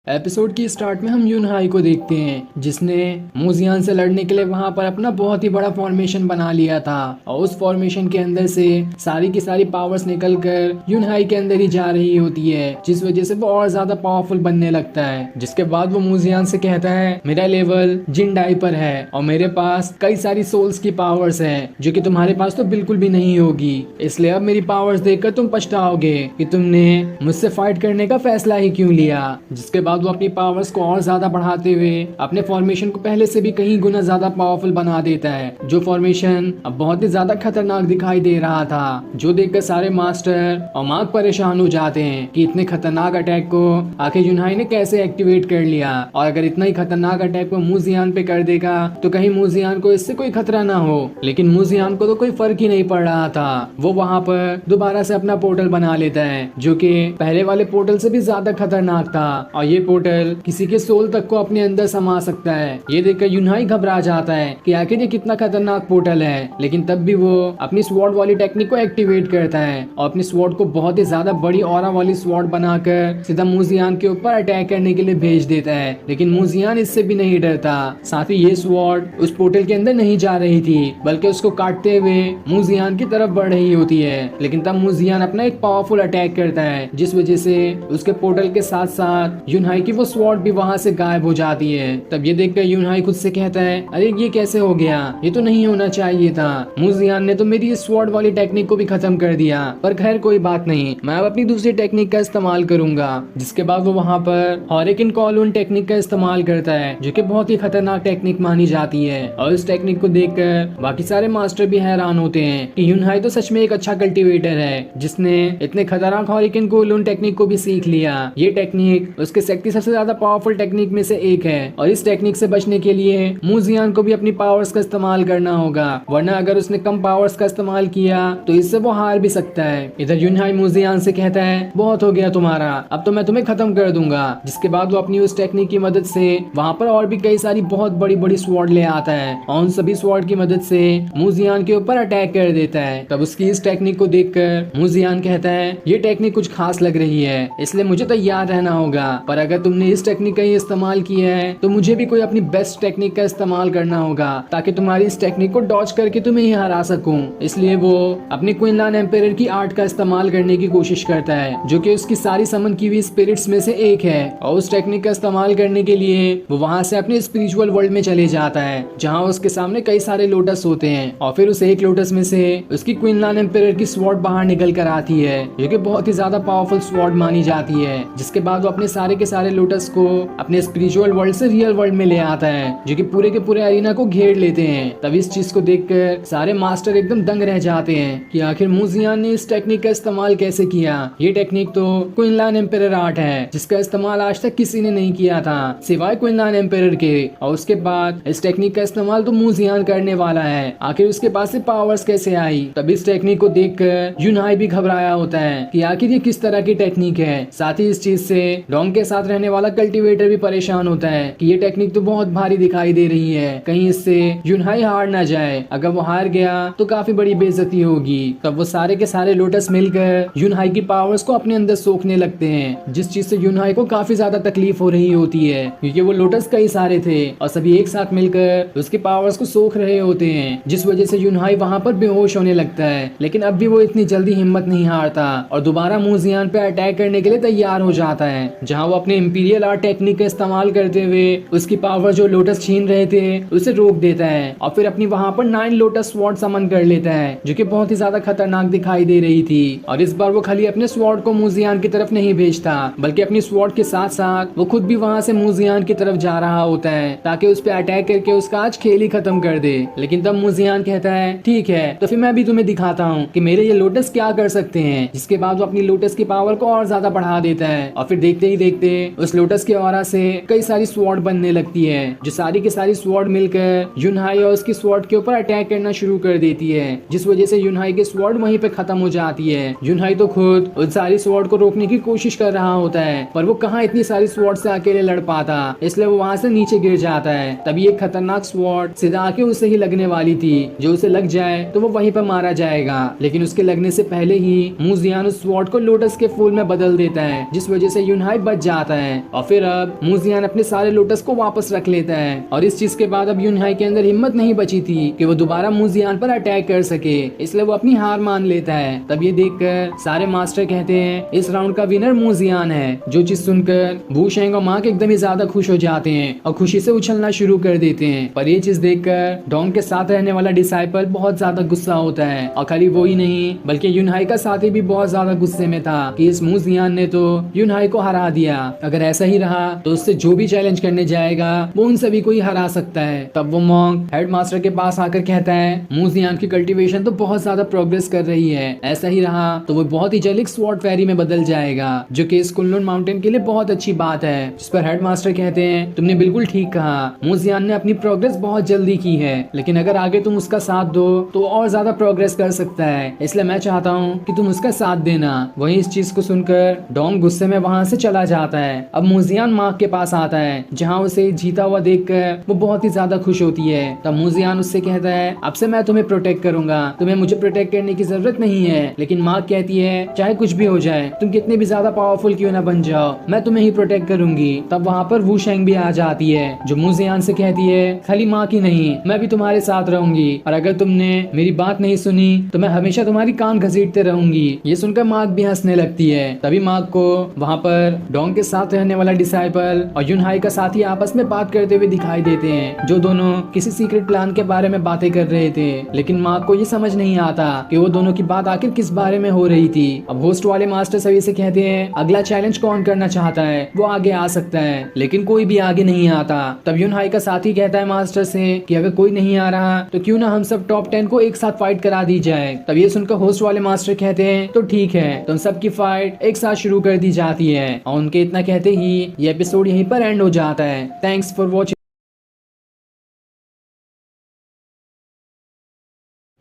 Speaker 1: एपिसोड की स्टार्ट में हम यूनहाई को देखते हैं जिसने मुजियान से लड़ने के लिए वहां पर अपना बहुत ही बड़ा फॉर्मेशन बना लिया था और उस फॉर्मेशन के अंदर से सारी की सारी पावर्स निकलकर यूनहाई के अंदर ही जा रही होती है, जिस वजह से वो और ज्यादा पावरफुल बनने लगता है। जिसके बाद वो मुजियान से कहता है, मेरा लेवल जिंडाई पर है और मेरे पास कई सारी सोल्स की पावर्स है जो कि तुम्हारे पास तो बिल्कुल भी नहीं होगी, इसलिए अब मेरी पावर्स देखकर तुम पछताओगे कि तुमने मुझसे फाइट करने का फैसला ही क्यों लिया। जिसके बाद वो अपनी पावर्स को और ज्यादा बढ़ाते हुए अपने फॉर्मेशन को पहले से भी कहीं गुना ज्यादा पावरफुल बना देता है, जो फॉर्मेशन अब बहुत ही ज्यादा खतरनाक दिखाई दे रहा था, जो देखकर सारे मास्टर और मार्क परेशान हो जाते हैं कि इतने खतरनाक अटैक को आखिर यूनहाई ने कैसे एक्टिवेट कर लिया। और अगर इतना ही खतरनाक अटैक वो मुजियान पे कर देगा तो कहीं मुजियान को इससे कोई खतरा ना हो। लेकिन मुजियान को तो कोई फर्क ही नहीं पड़ रहा था, वो वहाँ पर दोबारा से अपना पोर्टल बना लेता है जो कि पहले वाले पोर्टल से भी ज्यादा खतरनाक था और ये पोर्टल किसी के सोल तक को अपने अंदर समा सकता है। ये देखकर यूनहाई घबरा जाता है कि आखिर ये कितना खतरनाक पोर्टल है, लेकिन तब भी वो अपनी स्वॉर्ड वाली टेक्निक को एक्टिवेट करता है और अपनी स्वॉर्ड को बहुत ही ज्यादा बड़ी ऑरा वाली स्वॉर्ड बनाकर सीधा मुजियान के ऊपर अटैक करने के लिए भेज देता है। लेकिन मुजियान इससे भी नहीं डरता, साथ ही ये स्वॉर्ड उस पोर्टल के अंदर नहीं जा रही थी बल्कि उसको काटते हुए मुजियान की तरफ बढ़ रही होती है। लेकिन तब मुजियान अपना एक पावरफुल अटैक करता है जिस वजह से उसके पोर्टल के साथ साथ यूनहाई की वो स्वॉर्ड भी वहाँ से गायब हो जाती है। तब ये देखकर यूनहाई खुद से कहता है, अरे ये कैसे हो गया, ये तो नहीं होना चाहिए था, मुजियान ने तो मेरी इस स्वॉर्ड वाली टेक्निक को भी खत्म कर दिया। पर खैर कोई बात नहीं, मैं अब अपनी दूसरी टेक्निक का इस्तेमाल करूंगा। जिसके बाद वो वहाँ पर हॉरिकेन कॉलून टेक्निक का इस्तेमाल करता है जो कि बहुत ही खतरनाक टेक्निक मानी जाती है। और इस टेक्निक को देखकर बाकी सारे मास्टर भी हैरान होते हैं कि यूनहाई तो सच में एक अच्छा कल्टीवेटर है जिसने इतने खतरनाक हॉरिकेन कॉलून टेक्निक को भी सीख लिया। ये टेक्निक उसके सेट की सबसे ज्यादा पावरफुल टेक्निक में से एक है और इस टेक्निक से बचने के लिए मुजियान को भी अपनी पावर्स का इस्तेमाल करना होगा, वरना अगर उसने कम पावर्स का इस्तेमाल किया तो इससे वो हार भी सकता है। इधर यूनहाई मुजियान से कहता है, बहुत हो गया तुम्हारा, अब तो मैं तुम्हें खत्म कर दूंगा। जिसके बाद वो अपनी उस टेक्निक की मदद से वहाँ पर और भी कई सारी बहुत बड़ी बड़ी स्वॉर्ड ले आता है और उन सभी स्वॉर्ड की मदद से मुजियान के ऊपर अटैक कर देता है। तब उसकी इस टेक्निक को देखकर मुजियान कहता है, ये टेक्निक कुछ खास लग रही है, इसलिए मुझे तैयार रहना होगा, पर अगर तुमने इस टेक्निक का ही इस्तेमाल किया है तो मुझे भी कोई अपनी बेस्ट टेक्निक का इस्तेमाल करना होगा ताकि तुम्हारी इस टेक्निक को डॉज करके तुम्हें ही हरा सकूं। इसलिए वो अपनी क्विनलान एम्पायर की आर्ट का इस्तेमाल करने की कोशिश करता है जो कि उसकी सारी समन की हुई स्पिरिट्स में से एक है और उस टेक्निक का इस्तेमाल करने के लिए वो वहाँ से अपने स्पिरिचुअल वर्ल्ड में चले जाता है जहाँ उसके सामने कई सारे लोटस होते हैं और फिर उस एक लोटस में से उसकी क्विनलान एम्पायर की स्वॉर्ड बाहर निकल कर आती है जो कि बहुत ही ज्यादा पावरफुल स्वॉर्ड मानी जाती है। जिसके बाद वो अपने सारे के सारे लोटस को अपने स्पिरिचुअल वर्ल्ड से रियल वर्ल्ड में ले आता है जो कि पूरे के पूरे अरीना को घेर लेते हैं। तब इस चीज को देखकर सारे मास्टर एकदम दंग रह जाते हैं कि आखिर मुजियान ने इस टेक्निक का इस्तेमाल कैसे किया। ये टेक्निक तो क्विनलान एम्पायर आर्ट है जिसका इस्तेमाल आज तक किसी ने नहीं किया था सिवाय क्विनलान एम्पायर के, और उसके बाद इस टेक्निक का इस्तेमाल तो मुजियान करने वाला है, आखिर उसके पास से पावर्स कैसे आई। तब इस टेक्निक को देखकर यूनहाई भी घबराया होता है कि आखिर ये किस तरह की टेक्निक है। साथ ही इस चीज से डॉन के साथ साथ रहने वाला कल्टीवेटर भी परेशान होता है कि ये टेक्निक तो बहुत भारी दिखाई दे रही है, कहीं इससे यूनहाई हार ना जाए। अगर वो हार गया तो काफी बड़ी बेइज्जती होगी। तब वो सारे के सारे लोटस मिलकर यूनहाई की पावर्स को अपने अंदर सोखने लगते हैं, जिस चीज से यूनहाई को काफी ज्यादा तकलीफ हो रही होती है, क्योंकि वो लोटस कई सारे थे और सभी एक साथ मिलकर उसके पावर्स को सोख रहे होते हैं, जिस वजह से यूनहाई वहाँ पर बेहोश होने लगता है। लेकिन अब भी वो इतनी जल्दी हिम्मत नहीं हारता और दोबारा मूजियान पे अटैक करने के लिए तैयार हो जाता है, जहाँ वो अपने इंपीरियल आर्ट टेक्निक का इस्तेमाल करते हुए उसकी पावर जो लोटस छीन रहे थे उसे रोक देता है और फिर अपनी वहाँ पर 9 लोटस स्वॉर्ड समन कर लेता है, जो कि बहुत ही ज्यादा खतरनाक दिखाई दे रही थी। और इस बार वो खाली अपने स्वॉर्ड को मूजियान की तरफ नहीं भेजता, बल्कि अपनी स्वॉर्ड के साथ साथ वो खुद भी वहाँ से मूजियान की तरफ जा रहा होता है, ताकि उस पर अटैक करके उसका आज खेल ही खत्म कर दे। लेकिन तब मूजियान कहता है ठीक है, तो फिर मैं भी तुम्हें दिखाता हूँ कि मेरे ये लोटस क्या कर सकते हैं। जिसके बाद वो अपनी लोटस की पावर को और ज्यादा बढ़ा देता है और फिर देखते ही देखते उस लोटस के ऑरा से कई सारी स्वॉर्ड बनने लगती है, जो सारी की सारी स्वॉर्ड मिलकर यूनहाई और उसकी स्वॉर्ड के ऊपर अटैक करना शुरू कर देती है, जिस वजह से यूनहाई की स्वॉर्ड वहीं पे खत्म हो जाती है। यूनहाई तो खुद उस सारी स्वॉर्ड को रोकने की कोशिश कर रहा होता है, पर वो कहाँ इतनी सारी स्वॉर्ड से अकेले लड़ पाता, इसलिए वो वहाँ से नीचे गिर जाता है। तभी एक खतरनाक स्वॉर्ड सीधा आके उसे ही लगने वाली थी, जो उसे लग जाए तो वो वहीं पर मारा जाएगा। लेकिन उसके लगने से पहले ही मूजियान उस स्वॉर्ड को लोटस के फूल में बदल देता है, जिस वजह से यूनहाई बच जाता है। और फिर अब मूजियान अपने सारे लोटस को वापस रख लेता है और इस चीज के बाद अब यूनहाई के अंदर हिम्मत नहीं बची थी कि वो दोबारा मूजियान पर अटैक कर सके, इसलिए वो अपनी हार मान लेता है। तब ये देखकर सारे मास्टर कहते हैं इस राउंड का विनर मूजियान है। जो चीज सुनकर वू शेंग और मार्क एकदम ही ज्यादा खुश हो जाते हैं और खुशी से उछलना शुरू कर देते हैं। पर ये चीज देखकर डोंग के साथ रहने वाला डिसाइपल बहुत ज्यादा गुस्सा होता है, और खाली वो ही नहीं बल्कि यूनहाई का साथी भी बहुत ज्यादा गुस्से में था कि इस मूजियान ने तो यूनहाई को हरा दिया। अगर ऐसा ही रहा तो उससे जो भी चैलेंज करने जाएगा वो उन सभी को ही हरा सकता है। तब वो मॉन्क हेडमास्टर के पास आकर कहता है मूजियान की कल्टीवेशन तो बहुत ज्यादा प्रोग्रेस कर रही है, ऐसा ही रहा तो वो बहुत ही जल्द एक स्वॉर्ड फेरी में बदल जाएगा, जो कि इस कुनलुन माउंटेन के लिए बहुत अच्छी बात है। जिस पर हेडमास्टर कहते हैं तुमने बिल्कुल ठीक कहा, मूजियान ने अपनी प्रोग्रेस बहुत जल्दी की है, लेकिन अगर आगे तुम उसका साथ दो तो और ज्यादा प्रोग्रेस कर सकता है, इसलिए मैं चाहता हूँ कि तुम उसका साथ देना। वहीं इस चीज को सुनकर डोंग गुस्से में वहाँ से चला जाता है। अब मूजियान मार्क के पास आता है, जहाँ उसे जीता हुआ देखकर वो बहुत ही ज्यादा खुश होती है। तब मूजियान उससे कहता है अब से मैं तुम्हें प्रोटेक्ट करूंगा, तुम्हें मुझे प्रोटेक्ट करने की जरूरत नहीं है। लेकिन मार्क कहती है चाहे कुछ भी हो जाए, तुम कितने भी ज्यादा पावरफुल क्यों ना बन जाओ, मैं तुम्हें ही प्रोटेक्ट करूंगी। तब वहाँ पर वू शेंग भी आ जाती है, जो मूजियान से कहती है खाली मार्क ही नहीं, मैं भी तुम्हारे साथ रहूंगी, और अगर तुमने मेरी बात नहीं सुनी तो मैं हमेशा तुम्हारी कान घसीटते रहूंगी। ये सुनकर मार्क भी हंसने लगती है। तभी मार्क को वहाँ पर डोंग के साथ रहने वाला डिसाइपल और यूनहाई का साथी आपस में बात करते हुए दिखाई देते हैं, जो दोनों किसी सीक्रेट प्लान के बारे में बातें कर रहे थे। लेकिन मार्क को ये समझ नहीं आता कि वो दोनों की बात आखिर किस बारे में हो रही थी। अब होस्ट वाले मास्टर सभी से कहते हैं अगला चैलेंज कौन करना चाहता है वो आगे आ सकता है, लेकिन कोई भी आगे नहीं आता। तब यूनहाई का साथी कहता है मास्टर से कि अगर कोई नहीं आ रहा तो क्यों ना हम सब टॉप 10 को एक साथ फाइट करा दी जाए। तब ये सुनकर होस्ट वाले मास्टर कहते हैं तो ठीक है, तो सबकी फाइट एक साथ शुरू कर दी जाती है। और उनके इतना कहते ही ये एपिसोड यहीं पर एंड हो जाता है। Thanks for watching.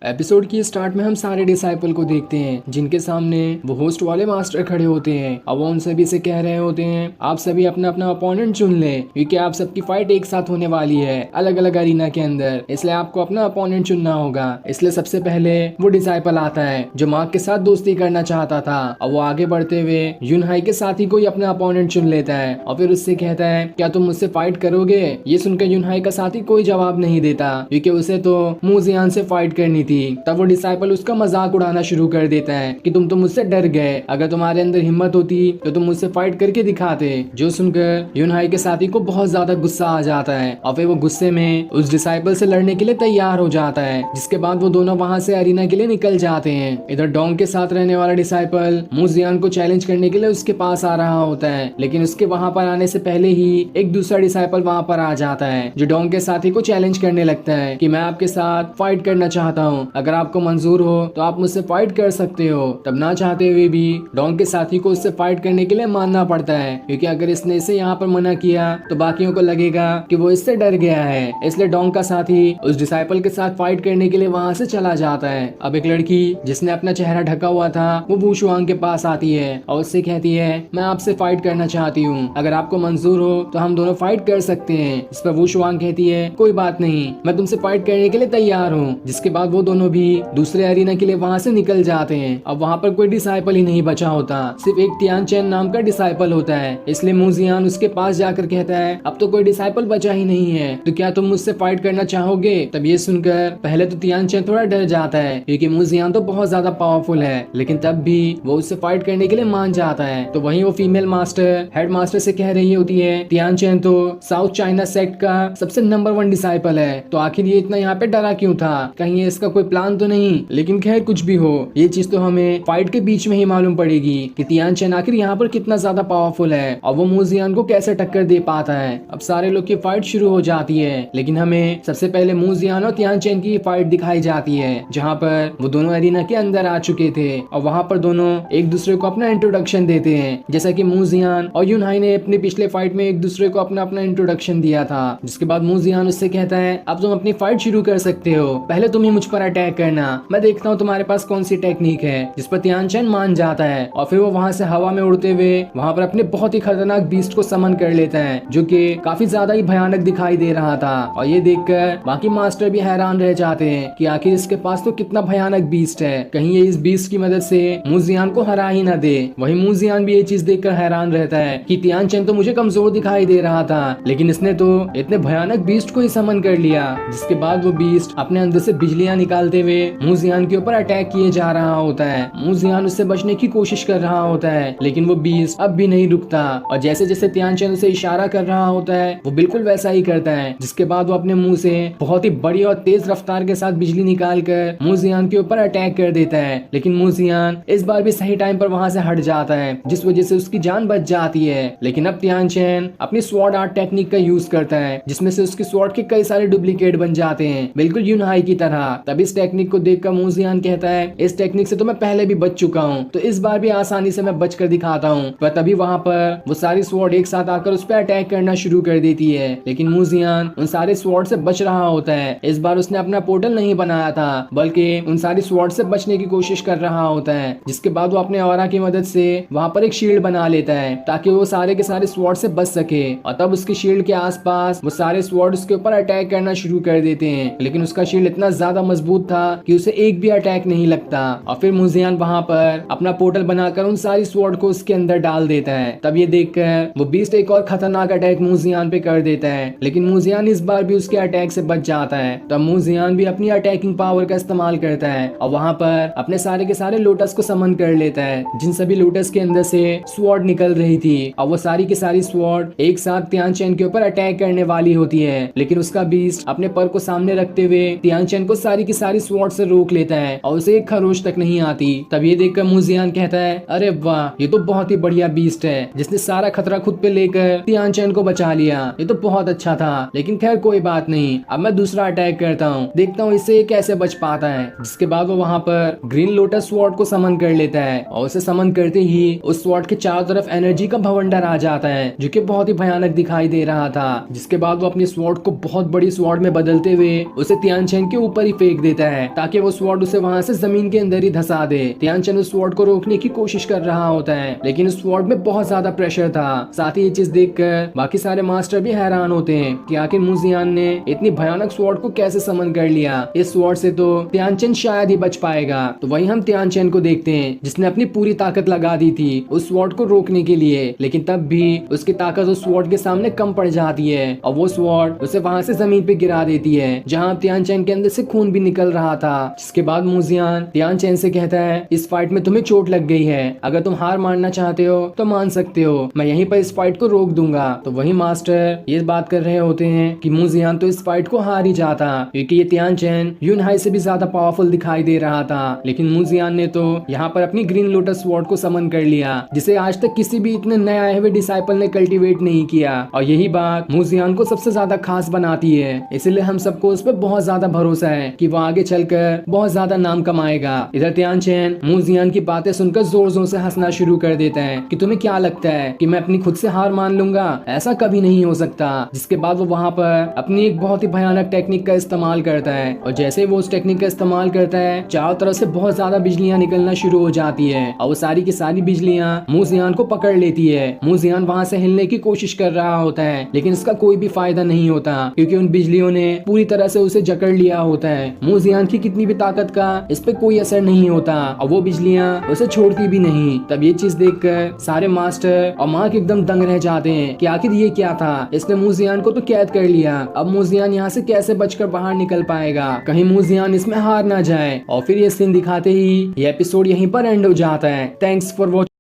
Speaker 1: एपिसोड की स्टार्ट में हम सारे डिसाइपल को देखते हैं, जिनके सामने वो होस्ट वाले मास्टर खड़े होते हैं। अब वो उन सभी से कह रहे होते हैं आप सभी अपना अपना अपोनेंट चुन लें, क्योंकि आप सबकी फाइट एक साथ होने वाली है अलग अलग अरीना के अंदर, इसलिए आपको अपना अपोनेंट चुनना होगा। इसलिए सबसे पहले वो डिसाइपल आता है जो मार्क के साथ दोस्ती करना चाहता था, और वो आगे बढ़ते हुए यूनहाई के साथी को ही अपना अपोनेंट चुन लेता है और फिर उससे कहता है क्या तुम मुझसे फाइट करोगे। ये सुनकर यूनहाई का साथी कोई जवाब नहीं देता, क्योंकि उसे तो मूजियान से फाइट करनी थी। तब वो डिसाइपल उसका मजाक उड़ाना शुरू कर देता है कि तुम तो मुझसे डर गए, अगर तुम्हारे अंदर हिम्मत होती तो तुम मुझसे फाइट करके दिखाते। जो सुनकर यूनहाई के साथी को बहुत ज्यादा गुस्सा आ जाता है और फिर वो गुस्से में उस डिसाइपल से लड़ने के लिए तैयार हो जाता है, जिसके बाद वो दोनों वहाँ से अरीना के लिए निकल जाते हैं। इधर डोंग के साथ रहने वाला डिसाइपल मूजियान को चैलेंज करने के लिए उसके पास आ रहा होता है, लेकिन उसके वहाँ पर आने से पहले ही एक दूसरा डिसाइपल वहाँ पर आ जाता है, जो डोंग के साथी को चैलेंज करने लगता है कि मैं आपके साथ फाइट करना चाहता हूँ। अगर आपको मंजूर हो तो आप मुझसे फाइट कर सकते हो। तब ना चाहते हुए भी डॉन के साथी को उससे फाइट करने के लिए मानना पड़ता है, क्योंकि अगर इसने इसे यहाँ पर मना किया तो बाकियों को लगेगा कि वो इससे डर गया है। इसलिए डॉन का साथी उस डिसाइपल के साथ फाइट करने के लिए वहाँ से चला जाता है। अब एक लड़की जिसने अपना चेहरा ढका हुआ था वो वू शुआंग के पास आती है और उससे कहती है मैं आपसे फाइट करना चाहती हूँ, अगर आपको मंजूर हो तो हम दोनों फाइट कर सकते हैं। इस पर वू शुआंग कहती है कोई बात नहीं, मैं तुमसे फाइट करने के लिए तैयार हूँ। जिसके बाद वो दोनों भी दूसरे एरिना के लिए वहाँ से निकल जाते हैं। अब वहाँ पर कोई डिसाइपल ही नहीं बचा होता, सिर्फ एक तियान चेन नाम का डिसाइपल होता है। इसलिए मूजियान उसके पास जाकर कहता है अब तो कोई डिसाइपल बचा ही नहीं है, तो क्या तुम मुझसे फाइट करना चाहोगे? तब ये सुनकर पहले तो तियान चेन थोड़ा डर जाता है, क्योंकि मूजियान तो बहुत ज्यादा पावरफुल है, लेकिन तब भी वो उससे फाइट करने के लिए मान जाता है। तो वहीं वो फीमेल मास्टर हेड मास्टर से कह रही होती है तियान चेन तो साउथ चाइना सेक्ट का सबसे नंबर 1 डिसाइपल है, तो आखिर ये इतना यहाँ पे डरा क्यों था? कहीं ये इसका कोई प्लान तो नहीं? लेकिन खैर कुछ भी हो, ये चीज तो हमें फाइट के बीच में ही मालूम पड़ेगी कि तियान चेन आखिर यहाँ पर कितना ज्यादा पावरफुल है और वो मूजियान को कैसे टक्कर दे पाता है। अब सारे लोग की फाइट शुरू हो जाती है, लेकिन हमें सबसे पहले मूजियान और तियान चेन की फाइट दिखाई जाती है, जहाँ पर वो दोनों एरिना के अंदर आ चुके थे और वहाँ पर दोनों एक दूसरे को अपना इंट्रोडक्शन देते हैं। जैसा कि मूजियान और यूनहाई ने अपनी पिछले फाइट में एक दूसरे को अपना अपना इंट्रोडक्शन दिया था। जिसके बाद मूजियान उससे कहता है अब तुम अपनी फाइट शुरू कर सकते हो, पहले तुम ही मुझ पर अटैक करना, मैं देखता हूँ तुम्हारे पास कौन सी टेक्निक है। जिस पर तियान चेन मान जाता है और फिर वो वहाँ से हवा में उड़ते हुए वहाँ पर अपने बहुत ही खतरनाक बीस्ट को समन कर लेता है, जो कि काफी ज्यादा ही भयानक दिखाई दे रहा था। और ये देखकर बाकी मास्टर भी हैरान रह जाते हैं कि आखिर इसके पास तो कितना भयानक बीस्ट है, कहीं ये इस बीस्ट की मदद से मूजियान को हरा ही ना दे। वही मूजियान भी ये चीज देखकर हैरान रहता है कि तियान चेन तो मुझे कमजोर दिखाई दे रहा था, लेकिन इसने तो इतने भयानक बीस्ट को ही समन कर लिया। जिसके बाद वो बीस्ट अपने अंदर से बिजलियां निकालते हुए मूजियान के ऊपर अटैक किए जा रहा होता है। मूजियान उससे बचने की कोशिश कर रहा होता है, लेकिन वो बीस्ट अब भी नहीं रुकता और जैसे जैसे तियान चेन उसे इशारा कर रहा होता है वो बिल्कुल वैसा ही करता है। जिसके बाद वो अपने मुंह से बहुत ही बड़ी और तेज रफ्तार के साथ बिजली निकाल कर मूजियान के ऊपर अटैक कर देता है, लेकिन मूजियान इस बार भी सही टाइम पर वहाँ से हट जाता है, जिस वजह से उसकी जान बच जाती है। लेकिन अब तियान चेन अपनी स्वॉर्ड आर्ट टेक्निक का यूज करता है, जिसमें से उसकी स्वॉर्ड के कई सारे डुप्लीकेट बन जाते हैं, बिल्कुल यूनहाई की तरह। तब इस टेक्निक को देखकर मूजियान कहता है इस टेक्निक से तो मैं पहले भी बच चुका हूँ, तो इस बार भी आसानी से मैं बच कर दिखाता हूँ। पर तभी वहाँ पर वो सारी स्वॉर्ड एक साथ आकर उस पर अटैक करना शुरू कर देती है, लेकिन मूजियान उन सारे स्वॉर्ड से बच रहा होता है। इस बार उसने अपना पोर्टल नहीं बनाया था, बल्कि उन सारी स्वॉर्ड से बचने की कोशिश कर रहा होता है। जिसके बाद वो अपने ऑरा की मदद से वहाँ पर एक शील्ड बना लेता है ताकि वो सारे के सारे स्वॉर्ड से बच सके। और तब उसकी शील्ड के आसपास वो सारे स्वॉर्ड उसके ऊपर अटैक करना शुरू कर देते हैं, लेकिन उसका शील्ड इतना ज्यादा मजबूत था कि उसे एक भी अटैक नहीं लगता। और फिर मूजियान वहाँ पर अपना पोर्टल बनाकर उन सारी स्वॉर्ड को उसके अंदर डाल देता है। तब ये देखकर वो बीस्ट एक और खतरनाक अटैक मूजियान पे कर देता है, लेकिन मूजियान इस बार भी उसके अटैक से बच जाता है। तब मूजियान भी अपनी अटैकिंग पावर का इस्तेमाल करता है और वहाँ पर अपने सारे के सारे लोटस को समन कर लेता है, जिन सभी लोटस के अंदर से स्वॉर्ड निकल रही थी। और वो सारी की सारी स्वॉर्ड एक साथ तियान चेन के ऊपर अटैक करने वाली होती है, लेकिन उसका बीस्ट अपने पर को सामने रखते हुए तियान चेन को सारी की सारी स्वॉर्ड से रोक लेता है और उसे एक खरोच तक नहीं आती। तब ये देखकर मूजियान कहता है अरे वाह, ये तो बहुत ही बढ़िया बीस्ट है जिसने सारा खतरा खुद पे लेकर तियान चेन को बचा लिया, ये तो बहुत अच्छा था। लेकिन खैर कोई बात नहीं, अब मैं दूसरा अटैक करता हूँ, देखता हूँ इससे कैसे बच पाता है। जिसके बाद वो वहाँ पर ग्रीन लोटस स्वॉर्ड को समन कर लेता है और उसे समन करते ही उस स्वॉर्ड के चारों तरफ एनर्जी का भवंडर आ जाता है, जो कि बहुत ही भयानक दिखाई दे रहा था। जिसके बाद वो अपनी स्वॉर्ड को बहुत बड़ी स्वॉर्ड में बदलते हुए उसे तियान चेन के ऊपर ही फेंक देता है ताकि वो स्वॉर्ड उसे वहाँ से जमीन के अंदर ही धंसा दे। तियान चेन उस स्वॉर्ड को रोकने की कोशिश कर रहा होता है, लेकिन उस स्वॉर्ड में बहुत ज्यादा प्रेशर था। साथ ही ये चीज देखकर बाकी सारे मास्टर भी हैरान होते हैं कि आखिर मूजियान ने इतनी भयानक स्वॉर्ड को कैसे समन कर लिया, इस स्वॉर्ड से तो तियान चेन शायद ही बच पाएगा। तो वही हम तियान चेन को देखते हैं जिसने अपनी पूरी ताकत लगा दी थी उस स्वॉर्ड को रोकने के लिए, लेकिन तब भी उसकी ताकत उस स्वॉर्ड के सामने कम पड़ जाती है और वो स्वॉर्ड उसे वहाँ से जमीन पे गिरा देती है, जहाँ तियान चेन के अंदर से खून भी निकल रहा था। जिसके बाद मूजियान तियान चेन से कहता है इस फाइट में तुम्हें चोट लग गई है, अगर तुम हार मानना चाहते हो तो मान सकते हो, मैं यहीं पर इस फाइट को रोक दूंगा। तो वही मास्टर ये बात कर रहे होते हैं कि मूजियान तो इस फाइट को हार ही जाता, क्योंकि ये तियान चेन यूनहाई से भी ज्यादा पावरफुल दिखाई दे रहा था। लेकिन मूजियान ने तो यहाँ पर अपनी ग्रीन लोटस स्वॉर्ड को समन कर लिया, जिसे आज तक किसी भी इतने नए आए हुए डिसाइपल ने कल्टीवेट नहीं किया, और यही बात मूजियान को सबसे ज्यादा खास बनाती है। इसलिए हम सबको उस पर बहुत ज्यादा भरोसा है कि वो आगे चलकर बहुत ज्यादा नाम कमाएगा। इधर तियानचेन मूजियान की बातें सुनकर जोर जोर से हंसना शुरू कर देता है कि तुम्हें क्या लगता है कि मैं अपनी खुद से हार मान लूंगा, ऐसा कभी नहीं हो सकता। जिसके बाद वो वहाँ पर अपनी एक बहुत ही भयानक टेक्निक का इस्तेमाल करता है और जैसे वो उस टेक्निक का इस्तेमाल करता है चारों तरफ से बहुत ज्यादा बिजलियां निकलना शुरू हो जाती है और वो सारी की सारी बिजलियां मूजियान को पकड़ लेती है। मूजियान वहाँ से हिलने की कोशिश कर रहा होता है लेकिन इसका कोई भी फायदा नहीं होता क्योंकि उन बिजलियों ने पूरी तरह से उसे जकड़ लिया होता है। मूजियान की कितनी भी ताकत का इस पे कोई असर नहीं होता और वो बिजलियां उसे छोड़ती भी नहीं। तब ये चीज देखकर सारे मास्टर और मार्क एकदम दंग रह जाते हैं कि आखिर ये क्या था, इसने मूजियान को तो कैद कर लिया, अब मूजियान यहाँ से कैसे बचकर बाहर निकल पाएगा, कहीं मूजियान इसमें हार ना जाए। और फिर ये सीन दिखाते ही ये एपिसोड यहीं पर एंड हो जाता है। Thanks for watching.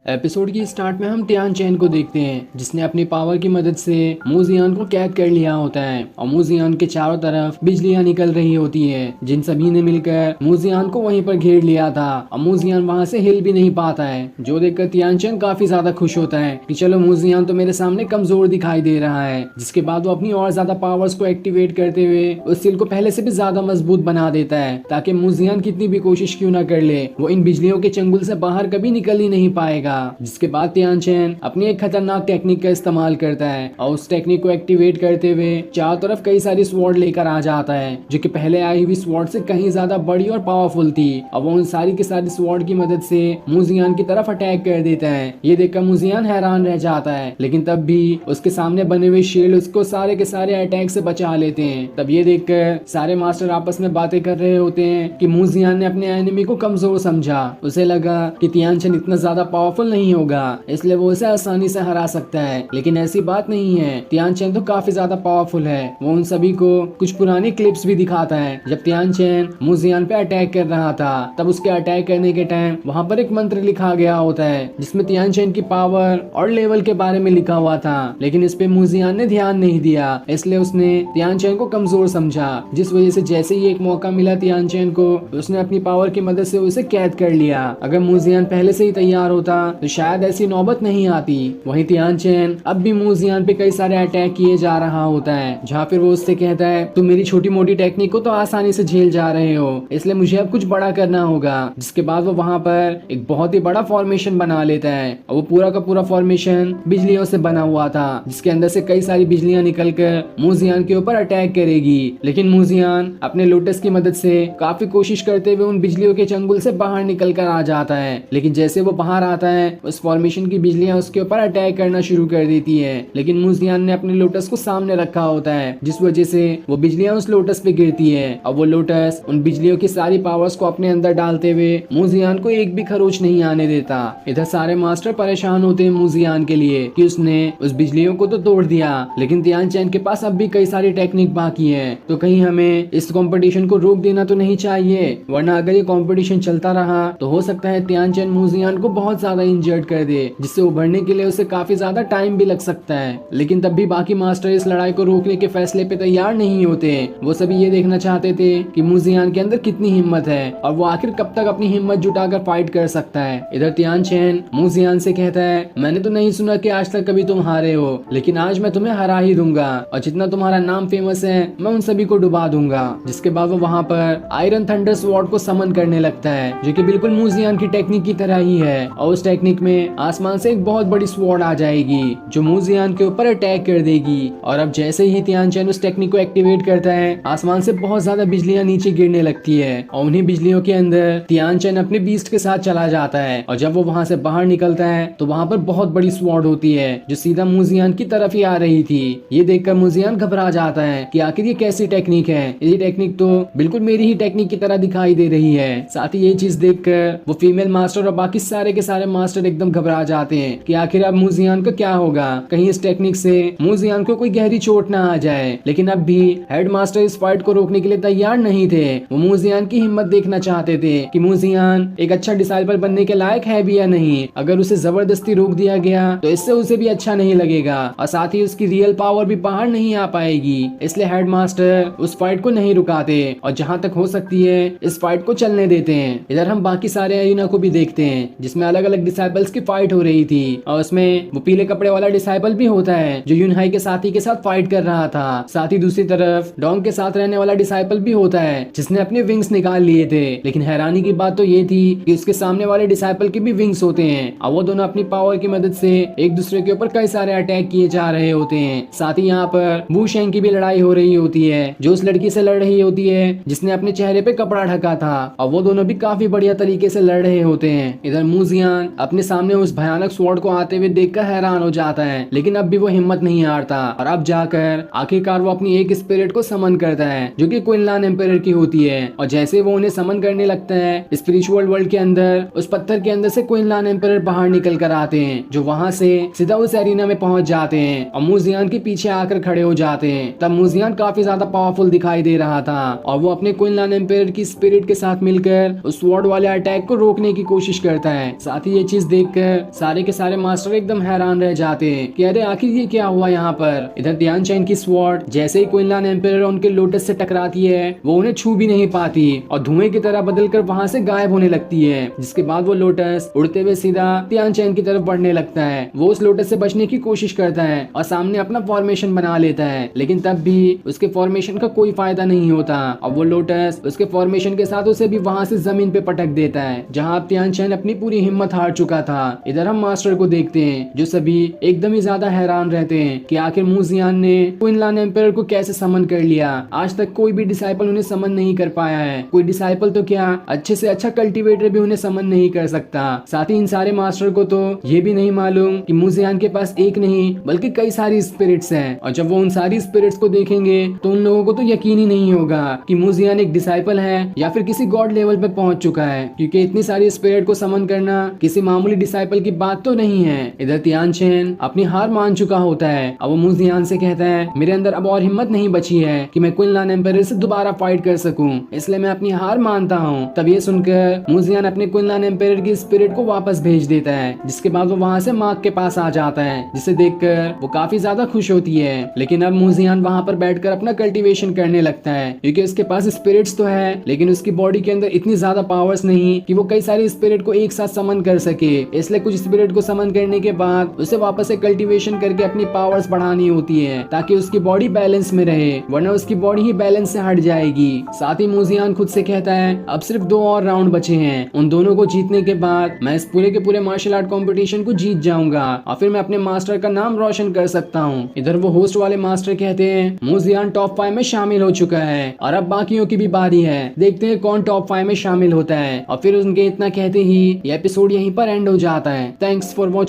Speaker 1: एपिसोड की स्टार्ट में हम तियानचेन को देखते हैं जिसने अपनी पावर की मदद से मूजियान को कैद कर लिया होता है और मूजियान के चारों तरफ बिजलियां निकल रही होती है जिन सभी ने मिलकर मूजियान को वहीं पर घेर लिया था और मूजियान वहां से हिल भी नहीं पाता है, जो देखकर तियानचेन काफी ज्यादा खुश होता है कि चलो मूजियान तो मेरे सामने कमजोर दिखाई दे रहा है। जिसके बाद वो अपनी और ज्यादा पावर्स को एक्टिवेट करते हुए उस सील को पहले से भी ज्यादा मजबूत बना देता है ताकि मूजियान कितनी भी कोशिश क्यों न कर ले वो इन बिजलियों के चंगुल से बाहर कभी निकल ही नहीं पाएगा। जिसके बाद तियानचेन अपनी एक खतरनाक टेक्निक का इस्तेमाल करता है और उस टेक्निक को एक्टिवेट करते हुए चारों तरफ कई सारी स्वॉर्ड लेकर आ जाता है जो कि पहले आई हुई स्वॉर्ड से कहीं ज्यादा बड़ी और पावरफुल थी। अब वो उन सारी की सारी स्वॉर्ड की मदद से मूजियान की तरफ अटैक कर देता है। ये देखकर मूजियान हैरान रह जाता है लेकिन तब भी उसके सामने बने हुए शील्ड उसको सारे के सारे अटैक से बचा लेते हैं। तब ये देखकर सारे मास्टर आपस में बातें कर रहे होते हैं कि मूजियान ने अपने एनिमी को कमजोर समझा, उसे लगा कि तियानचेन इतना ज्यादा पावरफुल नहीं होगा इसलिए वो उसे आसानी से हरा सकता है, लेकिन ऐसी बात नहीं है। तियानचेन तो काफी ज्यादा पावरफुल है। वो उन सभी को कुछ पुरानी क्लिप्स भी दिखाता है जब तियानचेन मूजियान पे अटैक कर रहा था। तब उसके अटैक करने के टाइम वहाँ पर एक मंत्र लिखा गया होता है जिसमें तियानचेन की पावर और लेवल के बारे में लिखा हुआ था, लेकिन इस पे मूजियान ने ध्यान नहीं दिया इसलिए उसने तियानचेन को कमजोर समझा। जिस वजह से जैसे ही एक मौका मिला तियानचेन को उसने अपनी पावर की मदद से उसे कैद कर लिया। अगर मूजियान पहले से ही तैयार होता तो शायद ऐसी नौबत नहीं आती। वहीं तियानचेन अब भी मूजियान पे कई सारे अटैक किए जा रहा होता है जहाँ फिर वो उससे कहता है तुम मेरी छोटी मोटी टेक्निक को तो आसानी से झेल जा रहे हो इसलिए मुझे अब कुछ बड़ा करना होगा। जिसके बाद वो वहाँ पर एक बहुत ही बड़ा फॉर्मेशन बना लेता है और वो पूरा का पूरा फॉर्मेशन बिजलियों से बना हुआ था जिसके अंदर से कई सारी बिजलियां निकलकर मूजियान के ऊपर अटैक करेगी। लेकिन मूजियान अपने लोटस की मदद से काफी कोशिश करते हुए उन बिजलियों के चंगुल से बाहर निकल कर आ जाता है, लेकिन जैसे वो बाहर आता है उस फॉर्मेशन की बिजलियां उसके ऊपर अटैक करना शुरू कर देती है। लेकिन मूजियान ने अपने लोटस को सामने रखा होता है जिस वजह से वो बिजलियां उस लोटस पे गिरती है और वो लोटस उन बिजलियों की सारी पावर्स को अपने अंदर डालते हुए मूजियान को एक भी खरोच नहीं आने देता। इधर सारे मास्टर परेशान होते हैं मूजियान के लिए कि उसने उस बिजलियों को तो तोड़ दिया लेकिन तियानचेन के पास अब भी कई सारी टेक्निक बाकी है, तो कहीं हमें इस कंपटीशन को रोक देना तो नहीं चाहिए, वरना अगर ये कंपटीशन चलता रहा तो हो सकता है तियानचेन मूजियान को बहुत ज्यादा इंजर्ड कर दे जिससे उभरने के लिए उसे काफी ज्यादा टाइम भी लग सकता है। लेकिन तब भी बाकी मास्टर इस लड़ाई को रोकने के फैसले पे तैयार नहीं होते। वो सभी ये देखना चाहते थे कि मूजियान के अंदर कितनी हिम्मत है और वो आखिर कब तक अपनी हिम्मत जुटाकर फाइट कर सकता है। इधर तियानचेन मूजियान से कहता है मैंने तो नहीं सुना कि आज तक कभी तुम हारे हो, लेकिन आज मैं तुम्हें हरा ही दूंगा और जितना तुम्हारा नाम फेमस है मैं उन सभी को डुबा दूंगा। जिसके बाद वो वहाँ पर आयरन थंडर स्वॉर्ड को समन करने लगता है जो कि बिल्कुल मूजियान की टेक्निक की तरह ही है और उस टेक्निक में आसमान से एक बहुत बड़ी स्वॉर्ड आ जाएगी जो मूजियान के ऊपर अटैक कर देगी। और अब जैसे ही तियानचेन उस टेक्निक को एक्टिवेट करता है आसमान से बहुत ज्यादा बिजलियां नीचे गिरने लगती है और उन्हीं बिजलियों के अंदर तियानचेन अपने बीस्ट के साथ चला जाता है और जब वो वहाँ से बाहर निकलता है तो वहाँ पर बहुत बड़ी स्वॉर्ड होती है जो सीधा मूजियान की तरफ ही आ रही थी। ये देखकर मूजियान घबरा जाता है कि आखिर ये कैसी टेक्निक है, ये टेक्निक तो बिल्कुल मेरी ही टेक्निक की तरह दिखाई दे रही है। साथ ही ये चीज देखकर वो फीमेल मास्टर और बाकी सारे के सारे मास्टर एकदम घबरा जाते हैं कि आखिर अब मूजियान का क्या होगा, कहीं इस टेक्निक से मूजियान को कोई गहरी चोट ना आ जाए। लेकिन अब भी हेड मास्टर इस फाइट को रोकने के लिए तैयार नहीं थे। वो मूजियान की हिम्मत देखना चाहते थे कि मूजियान एक अच्छा डिसाइपल बनने के लायक है भी या नहीं। अगर उसे जबरदस्ती रोक दिया गया तो इससे उसे भी अच्छा नहीं लगेगा और साथ ही उसकी रियल पावर भी बाहर नहीं आ पाएगी। इसलिए हेड मास्टर उस फाइट को नहीं रुकाते और जहाँ तक हो सकती है इस फाइट को चलने देते हैं। इधर हम बाकी सारे अरीना को भी देखते हैं जिसमें अलग अलग डिसाइपल्स की फाइट हो रही थी और उसमें वो पीले कपड़े वाला डिसाइपल भी होता है जो यूनहाई के साथी के साथ फाइट कर रहा था। साथ ही दूसरी तरफ डोंग के साथ रहने वाला डिसाइपल भी होता है जिसने अपने विंग्स निकाल लिए थे। लेकिन हैरानी की बात तो ये थी कि उसके सामने वाले डिसाइपल के भी विंग्स होते हैं और वो दोनों अपनी पावर की मदद से एक दूसरे के ऊपर कई सारे अटैक किए जा रहे होते हैं। साथ ही यहाँ पर वू शेंग की भी लड़ाई हो रही होती है जो उस लड़की से लड़ रही होती है जिसने अपने चेहरे पे कपड़ा ढका था और वो दोनों भी काफी बढ़िया तरीके से लड़ रहे होते हैं। इधर मू जियान अपने सामने उस भयानक स्वॉर्ड को आते हुए देखकर हैरान हो जाता है लेकिन अब भी वो हिम्मत नहीं हारता और अब जाकर आखिरकार वो अपनी एक स्पिरिट को समन करता है जो कि क्विनलान एम्पायर की होती है। और जैसे वो उन्हें समन करने लगता है स्पिरिचुअल वर्ल्ड के अंदर उस पत्थर के अंदर से क्विनलान एम्पायर बाहर निकल कर आते हैं जो वहां से सीधा उस एरिना में पहुंच जाते हैं और मूजियान के पीछे आकर खड़े हो जाते हैं। तब मूजियान काफी ज्यादा पावरफुल दिखाई दे रहा था और वो अपने क्विनलान एम्पायर की स्पिरिट के साथ मिलकर उस स्वॉर्ड वाले अटैक को रोकने की कोशिश करता है। साथ ही ये चीज देखकर सारे के सारे मास्टर एकदम हैरान रह जाते हैं कि अरे आखिर ये क्या हुआ यहाँ पर। इधर ध्यान चैन की स्वॉर्ड जैसे ही क्विनलान एम्पायर उनके लोटस से टकराती है वो उन्हें छू भी नहीं पाती और धुएं की तरह बदलकर वहां से गायब होने लगती है। जिसके बाद वो लोटस उड़ते हुए सीधा ध्यान चैन की तरफ बढ़ने लगता है। वो उस लोटस से बचने की कोशिश करता है और सामने अपना फॉर्मेशन बना लेता है लेकिन तब भी उसके फॉर्मेशन का कोई फायदा नहीं होता और वो लोटस उसके फॉर्मेशन के साथ उसे भी वहां से जमीन पे पटक देता है जहाँ ध्यान चैन अपनी पूरी हिम्मत हार चुका था। इधर हम मास्टर को देखते हैं जो सभी एकदम ही ज्यादा हैरान रहते हैं कि आखिर मूजियान ने क्विनलान एम्पायर को कैसे समन कर लिया। आज तक कोई भी डिसाइपल उन्हें समन नहीं कर पाया है। कोई डिसाइपल तो क्या अच्छे से अच्छा कल्टीवेटर भी उन्हें समन नहीं कर सकता। साथ ही इन सारे मास्टर को तो ये भी नहीं मालूम कि मूजियान के पास एक नहीं बल्कि कई सारी स्पिरिट्स हैं और जब वो उन सारी स्पिरिट्स को देखेंगे तो उन लोगों को तो यकीन ही नहीं होगा कि मूजियान एक डिसाइपल है या फिर किसी गॉड लेवल पे पहुंच चुका है क्योंकि इतनी सारी स्पिरिट को समन करना किसी मामूली डिसाइपल की बात तो नहीं है। इधर तियान चेन अपनी हार मान चुका होता है और वो मूजियान से कहता है मेरे अंदर अब और हिम्मत नहीं बची है कि मैं क्विनलान एम्पायर से दोबारा फाइट कर सकूं इसलिए मैं अपनी हार मानता हूं। तब ये सुनकर मूजियान अपने क्विनलान एम्पायर की स्पिरिट को वापस भेज देता है जिसके बाद वो वहां से मार्क के पास आ जाता है जिसे देखकर वो काफी ज्यादा खुश होती है। लेकिन अब मूजियान वहां पर बैठकर अपना कल्टीवेशन करने लगता है क्योंकि उसके पास स्पिरिट्स तो है लेकिन उसकी बॉडी के अंदर इतनी ज्यादा पावर्स नहीं कि वो कई सारी स्पिरिट को एक साथ समन कर सके। इसलिए कुछ स्पिरिट को समन करने के बाद उसे वापस से कल्टीवेशन करके अपनी पावर्स बढ़ानी होती है ताकि उसकी बॉडी बैलेंस में रहे वरना उसकी बॉडी ही बैलेंस से हट जाएगी। साथ ही मूजियान खुद से कहता है अब सिर्फ 2 और राउंड बचे हैं उन दोनों को जीतने के बाद मैं इस पूरे के पूरे मार्शल आर्ट कंपटीशन को जीत जाऊंगा और फिर मैं अपने मास्टर का नाम रोशन कर सकता हूँ। इधर वो होस्ट वाले मास्टर कहते हैं मूजियान टॉप 5 में शामिल हो चुका है और अब बाकियों की भी बारी है देखते हैं कौन टॉप 5 में शामिल होता है। और फिर उनके इतना कहते ही ये एपिसोड यहीं पर एंड हो जाता है। Thanks for watching.